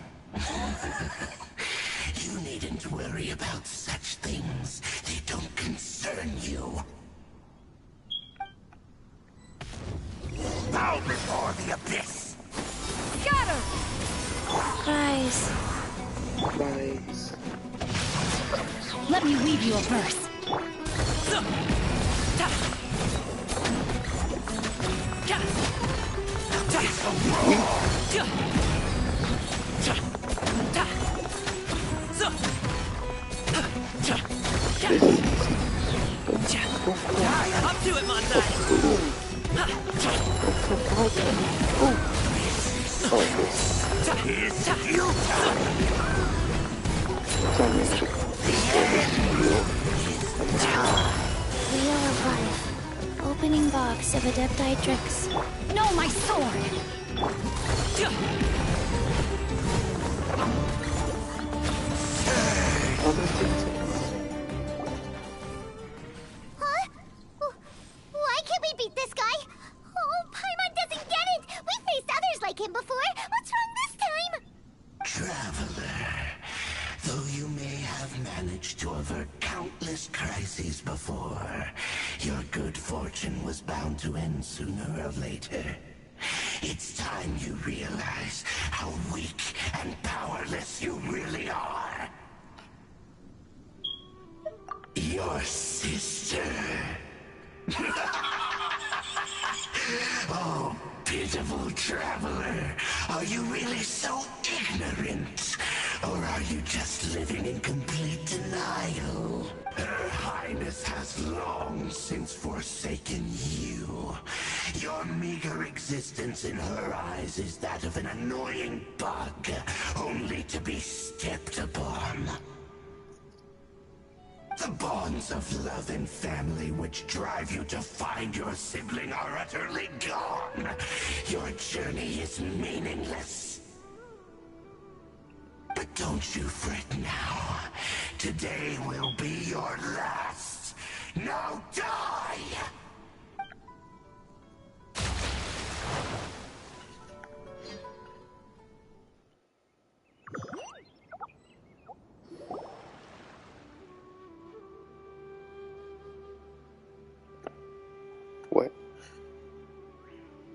Speaker 10: You needn't worry about such things. They don't concern you. Bow before the abyss.
Speaker 5: Scatter!
Speaker 3: Guys,
Speaker 1: Lies.
Speaker 5: Let me weave you a verse.
Speaker 9: Up to it, Montai!
Speaker 3: Wheel of Life. Opening box of Adepti-Trix.
Speaker 5: No, my sword!
Speaker 2: Huh? Why can't we beat this guy? Oh, Paimon doesn't get it! We faced others like him before! What's wrong this time?
Speaker 10: Traveler, though you may have managed to avert countless crises before, your good fortune was bound to end sooner or later. It's time you realize how weak and powerless you really are. Your sister. Oh, pitiful traveler. Are you really so ignorant? Or are you just living in complete denial? Her Highness has long since forsaken you. Your meager existence in her eyes is that of an annoying bug, only to be stepped upon. The bonds of love and family which drive you to find your sibling are utterly gone. Your journey is meaningless. But don't you fret now. Today will be your last. Now die!
Speaker 1: What?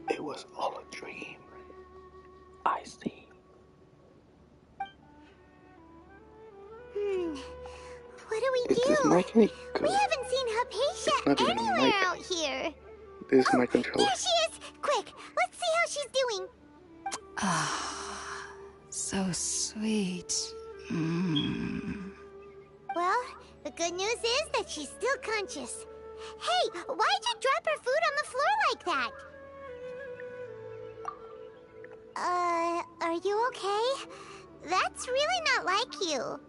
Speaker 1: It was all a dream. I see.
Speaker 2: What do we
Speaker 1: Is
Speaker 2: do?
Speaker 1: this mic any good?
Speaker 2: We haven't seen Hypatia
Speaker 1: It's not even a
Speaker 2: anywhere
Speaker 1: mic.
Speaker 2: out here.
Speaker 1: This is
Speaker 2: Oh,
Speaker 1: my controller.
Speaker 2: there she is! Quick, let's see how she's doing.
Speaker 5: So sweet.
Speaker 2: Well, the good news is that she's still conscious. Hey, why'd you drop her food on the floor like that? Are you okay? That's really not like you.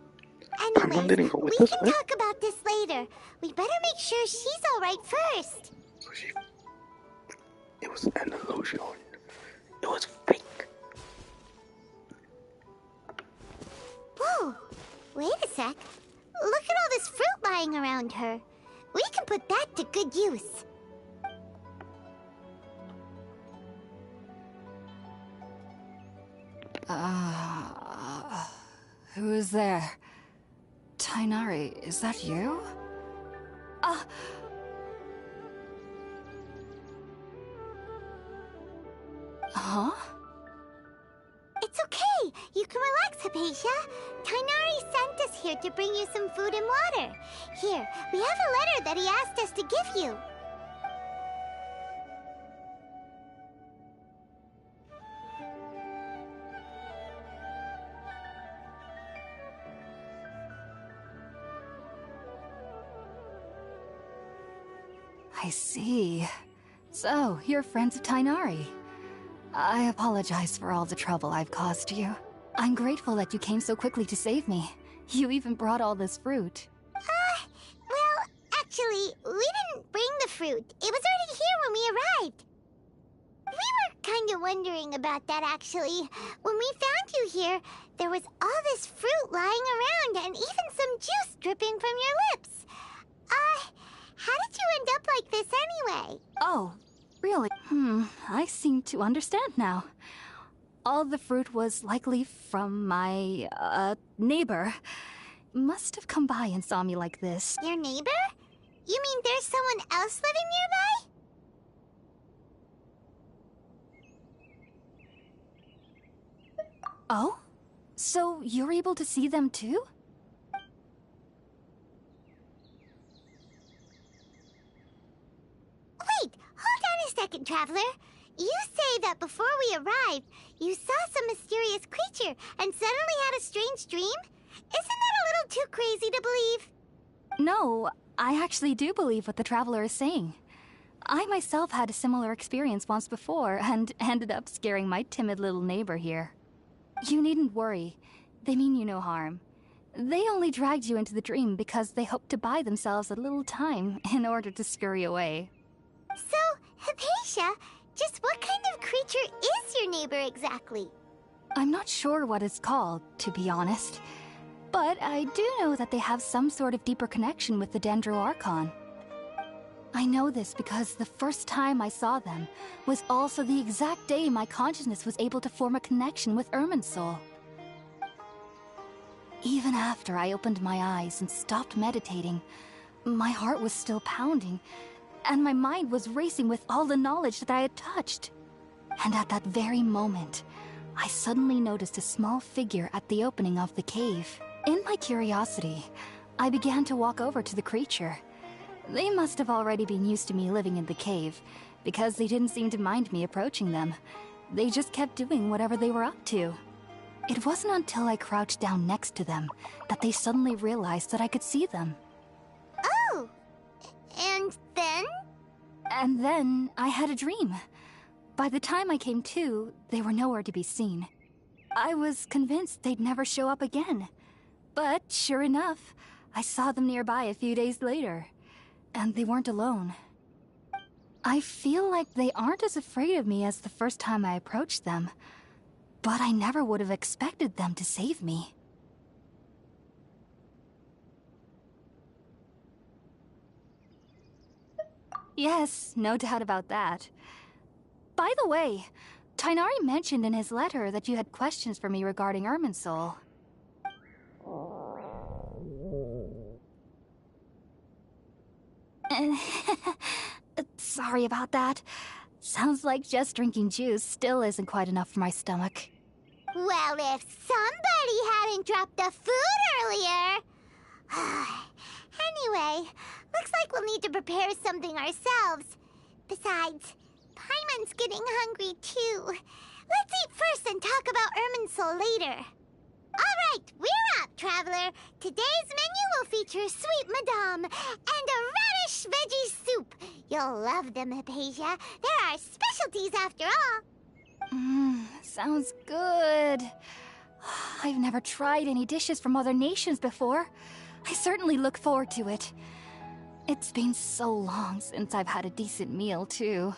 Speaker 1: Paimon didn't go with
Speaker 2: we
Speaker 1: us,
Speaker 2: can
Speaker 1: right?
Speaker 2: talk about this later. We better make sure she's alright first.
Speaker 1: So it was an illusion. It was fake.
Speaker 2: Whoa, wait a sec. Look at all this fruit lying around her. We can put that to good use.
Speaker 5: Who is there? Tainari, is that you? Huh?
Speaker 2: It's okay. You can relax, Hypatia. Tainari sent us here to bring you some food and water. Here, we have a letter that he asked us to give you.
Speaker 5: I see. So, you're friends of Tainari. I apologize for all the trouble I've caused you. I'm grateful that you came so quickly to save me. You even brought all this fruit.
Speaker 2: Well, actually, we didn't bring the fruit. It was already here when we arrived. We were kind of wondering about that, actually. When we found you here, there was all this fruit lying around and even some juice dripping from your lips. How did you end up like this anyway?
Speaker 5: Oh, really? I seem to understand now. All the fruit was likely from my, neighbor. Must have come by and saw me like this.
Speaker 2: Your neighbor? You mean there's someone else living nearby?
Speaker 5: Oh? So you're able to see them too?
Speaker 2: second, Traveler. You say that before we arrived, you saw some mysterious creature and suddenly had a strange dream? Isn't that a little too crazy to believe?
Speaker 5: No, I actually do believe what the Traveler is saying. I myself had a similar experience once before and ended up scaring my timid little neighbor here. You needn't worry. They mean you no harm. They only dragged you into the dream because they hoped to buy themselves a little time in order to scurry away.
Speaker 2: So, Hypatia, just what kind of creature is your neighbor exactly?
Speaker 5: I'm not sure what it's called, to be honest. But I do know that they have some sort of deeper connection with the Dendro Archon. I know this because the first time I saw them was also the exact day my consciousness was able to form a connection with Irminsul. Even after I opened my eyes and stopped meditating, my heart was still pounding, and my mind was racing with all the knowledge that I had touched. And at that very moment, I suddenly noticed a small figure at the opening of the cave. In my curiosity, I began to walk over to the creature. They must have already been used to me living in the cave, because they didn't seem to mind me approaching them. They just kept doing whatever they were up to. It wasn't until I crouched down next to them that they suddenly realized that I could see them.
Speaker 2: Oh! And then?
Speaker 5: And then I had a dream. By the time I came to, they were nowhere to be seen. I was convinced they'd never show up again. But sure enough, I saw them nearby a few days later. And they weren't alone. I feel like they aren't as afraid of me as the first time I approached them. But I never would have expected them to save me. Yes, no doubt about that. By the way, Tighnari mentioned in his letter that you had questions for me regarding Irminsul. Sorry about that. Sounds like just drinking juice still isn't quite enough for my stomach.
Speaker 2: Well, if somebody hadn't dropped the food earlier... Anyway, looks like we'll need to prepare something ourselves. Besides, Paimon's getting hungry too. Let's eat first and talk about Irminsul later. Alright, we're up, Traveler. Today's menu will feature Sweet Madame and a radish veggie soup. You'll love them, Hypatia. They're our specialties after all.
Speaker 5: Sounds good. I've never tried any dishes from other nations before. I certainly look forward to it. It's been so long since I've had a decent meal, too.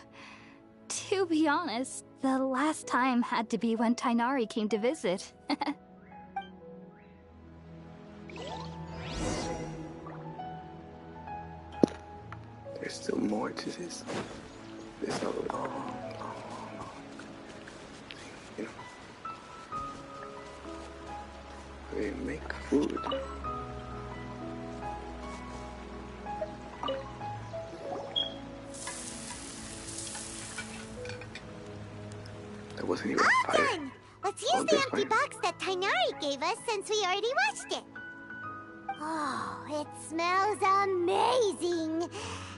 Speaker 5: To be honest, the last time had to be when Tighnari came to visit.
Speaker 1: There's still more to this. There's a long thing, you know. They make food. That wasn't even
Speaker 2: All
Speaker 1: fire.
Speaker 2: done! Let's use the empty box that Tighnari gave us since we already washed it. Oh, it smells amazing!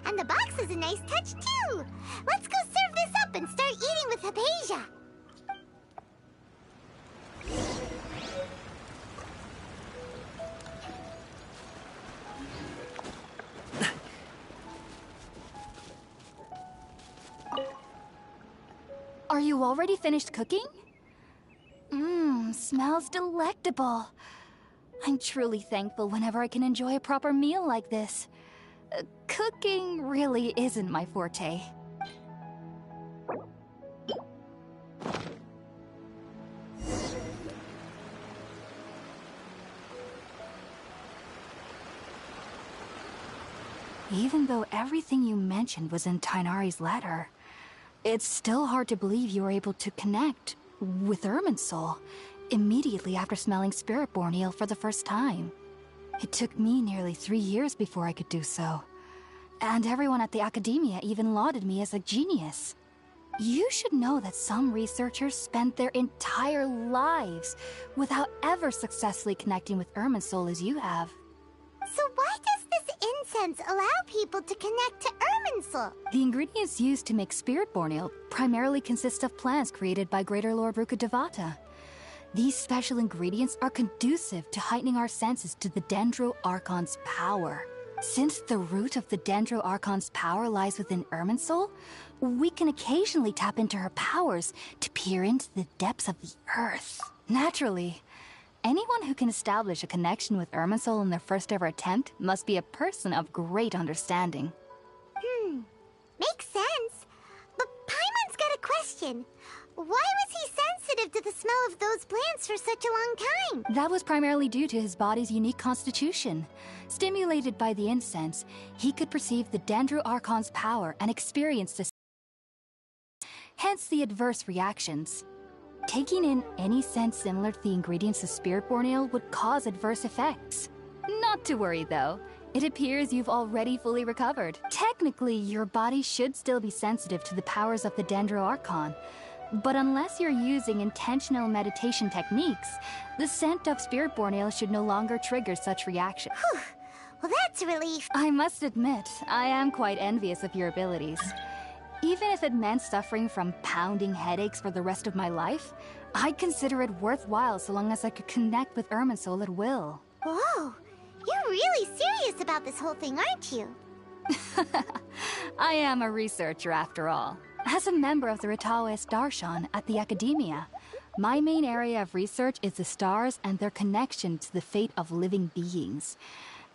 Speaker 2: And the box is a nice touch, too! Let's go serve this up and start eating with Hypatia!
Speaker 5: Are you already finished cooking? Smells delectable. I'm truly thankful whenever I can enjoy a proper meal like this. Cooking really isn't my forte. Even though everything you mentioned was in Tighnari's letter, it's still hard to believe you were able to connect with Irminsul immediately after smelling Spiritborn eel for the first time. It took me nearly 3 years before I could do so. And everyone at the Academia even lauded me as a genius. You should know that some researchers spent their entire lives without ever successfully connecting with Irminsul as you have.
Speaker 2: So why does this plants allow people to connect to Irminsul?
Speaker 5: The ingredients used to make spirit-born ale primarily consist of plants created by Greater Lord Rukkhadevata. These special ingredients are conducive to heightening our senses to the Dendro Archon's power. Since the root of the Dendro Archon's power lies within Irminsul, we can occasionally tap into her powers to peer into the depths of the earth. Naturally, anyone who can establish a connection with Irminsul in their first ever attempt must be a person of great understanding.
Speaker 2: Makes sense. But Paimon's got a question. Why was he sensitive to the smell of those plants for such a long time?
Speaker 5: That was primarily due to his body's unique constitution. Stimulated by the incense, he could perceive the Dendro Archon's power and experience the hence the adverse reactions. Taking in any scent similar to the ingredients of Spirit-born Ale would cause adverse effects. Not to worry though, it appears you've already fully recovered. Technically, your body should still be sensitive to the powers of the Dendro Archon, but unless you're using intentional meditation techniques, the scent of Spirit-born Ale should no longer trigger such reactions.
Speaker 2: Whew. Well, that's a relief.
Speaker 5: I must admit, I am quite envious of your abilities. Even if it meant suffering from pounding headaches for the rest of my life, I'd consider it worthwhile so long as I could connect with Irminsul at will.
Speaker 2: Whoa, you're really serious about this whole thing, aren't you?
Speaker 5: I am a researcher after all. As a member of the Ritaoist Darshan at the Academia, my main area of research is the stars and their connection to the fate of living beings.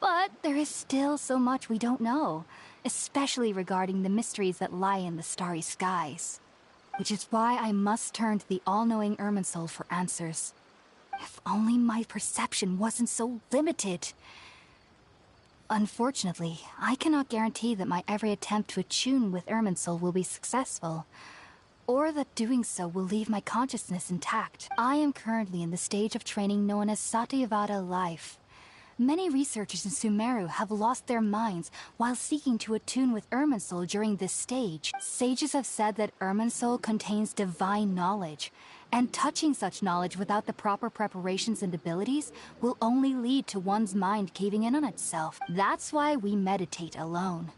Speaker 5: But there is still so much we don't know, especially regarding the mysteries that lie in the starry skies. Which is why I must turn to the all-knowing Irminsul for answers. If only my perception wasn't so limited. Unfortunately, I cannot guarantee that my every attempt to attune with Irminsul will be successful, or that doing so will leave my consciousness intact. I am currently in the stage of training known as Satyavada life. Many researchers in Sumeru have lost their minds while seeking to attune with Irminsul during this stage. Sages have said that Irminsul contains divine knowledge, and touching such knowledge without the proper preparations and abilities will only lead to one's mind caving in on itself. That's why we meditate alone.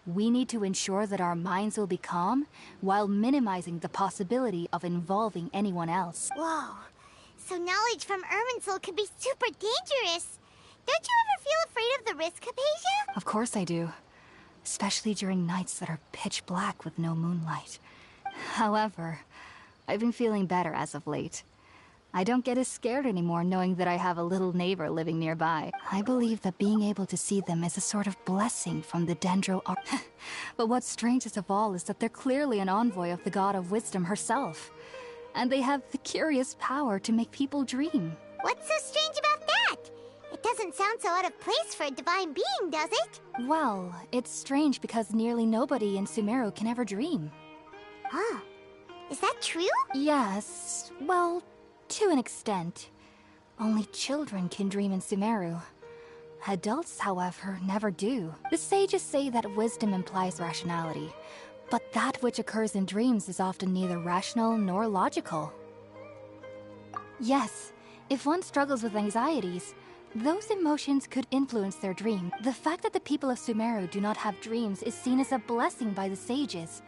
Speaker 5: We need to ensure that our minds will be calm while minimizing the possibility of involving anyone else.
Speaker 2: Whoa, so knowledge from Irminsul could be super dangerous. Don't you ever feel afraid of the risk, Hypatia?
Speaker 5: Of course I do. Especially during nights that are pitch black with no moonlight. However, I've been feeling better as of late. I don't get as scared anymore knowing that I have a little neighbor living nearby. I believe that being able to see them is a sort of blessing from the Dendro Archon. But what's strangest of all is that they're clearly an envoy of the God of Wisdom herself. And they have the curious power to make people dream.
Speaker 2: What's so strange about that? It doesn't sound so out of place for a divine being, does it?
Speaker 5: Well, it's strange because nearly nobody in Sumeru can ever dream.
Speaker 2: Huh. Is that true?
Speaker 5: Yes, well, to an extent. Only children can dream in Sumeru. Adults, however, never do. The sages say that wisdom implies rationality, but that which occurs in dreams is often neither rational nor logical. Yes, if one struggles with anxieties, those emotions could influence their dream. The fact that the people of Sumeru do not have dreams is seen as a blessing by the sages.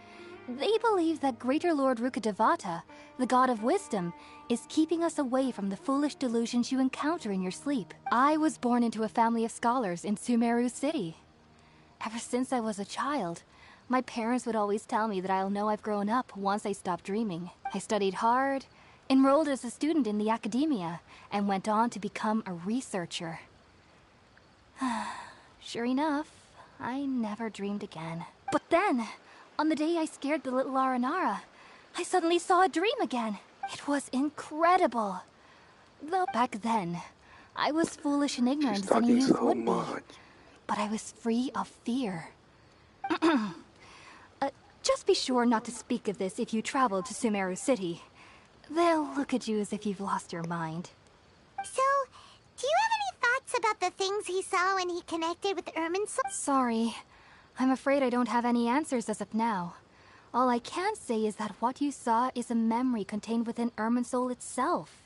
Speaker 5: They believe that Greater Lord Rukkhadevata, the God of Wisdom, is keeping us away from the foolish delusions you encounter in your sleep. I was born into a family of scholars in Sumeru City. Ever since I was a child, my parents would always tell me that I'll know I've grown up once I stop dreaming. I studied hard, enrolled as a student in the Academia, and went on to become a researcher. Sure enough, I never dreamed again. But then, on the day I scared the little Aranara, I suddenly saw a dream again. It was incredible. Though back then, I was foolish and ignorant as any youth would be. But I was free of fear. Just be sure not to speak of this if you travel to Sumeru City. They'll look at you as if you've lost your mind.
Speaker 2: So, do you have any thoughts about the things he saw when he connected with Irminsul?
Speaker 5: Sorry. I'm afraid I don't have any answers as of now. All I can say is that what you saw is a memory contained within Irminsul itself.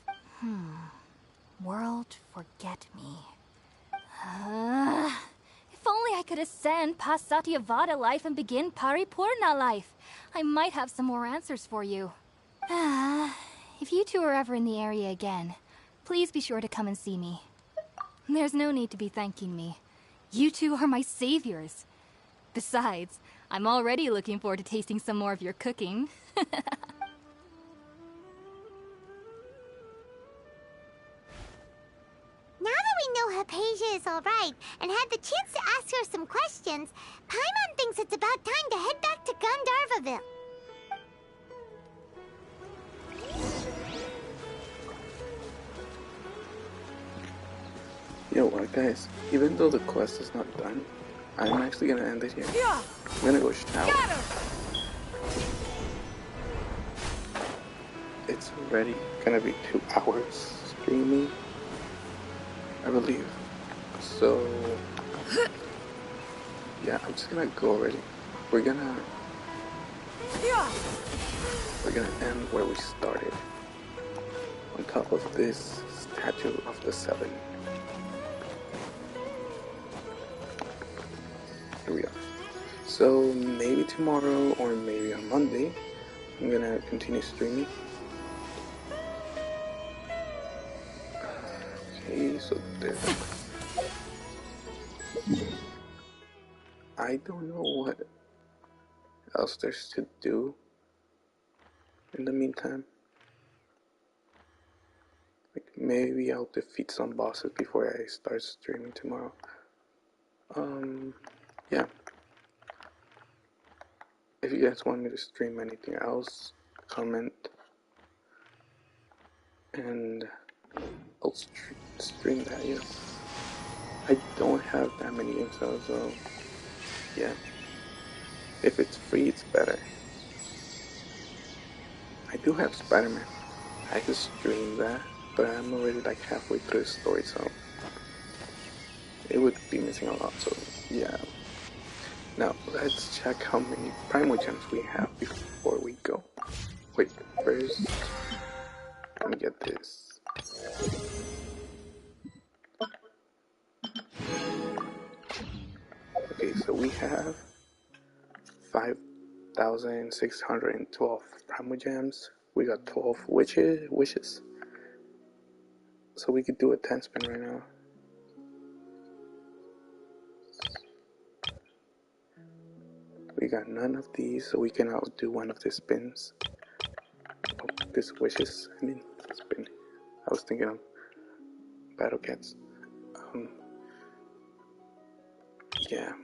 Speaker 5: World forget me. If only I could ascend past Satyavada life and begin Paripurna life. I might have some more answers for you. If you two are ever in the area again, please be sure to come and see me. There's no need to be thanking me. You two are my saviors. Besides, I'm already looking forward to tasting some more of your cooking.
Speaker 2: Now that we know Hypatia is alright and had the chance to ask her some questions, Paimon thinks it's about time to head back to Gandharvaville.
Speaker 1: You know what, guys? Even though the quest is not done, I'm actually gonna end it here. I'm gonna go shower. It's already gonna be 2 hours streaming, I believe. So yeah, I'm just gonna go already. We're gonna end where we started, on top of this statue of the 7. Here we are. So maybe tomorrow or maybe on Monday, I'm gonna continue streaming. Okay, so there. I don't know what else there's to do in the meantime. Like maybe I'll defeat some bosses before I start streaming tomorrow. Yeah. If you guys want me to stream anything else, comment, and I'll stream that. Yeah. I don't have that many games though, so yeah. If it's free, it's better. I do have Spider-Man. I could stream that, but I'm already like halfway through the story, so it would be missing a lot. So yeah. Now let's check how many Primo Gems we have before we go. Wait, first let me get this. Okay, so we have 5,612 Primo Gems. We got 12 wishes. So we could do a 10 spin right now. We got none of these, so we can outdo one of the spins. Oh, this wishes. I mean, spin. I was thinking of Battle Cats. Yeah.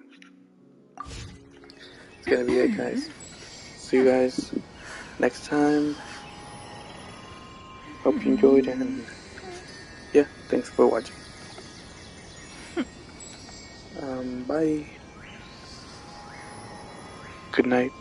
Speaker 1: It's gonna be it, guys. See you guys next time. Hope you enjoyed, and yeah, thanks for watching. Bye. Good night.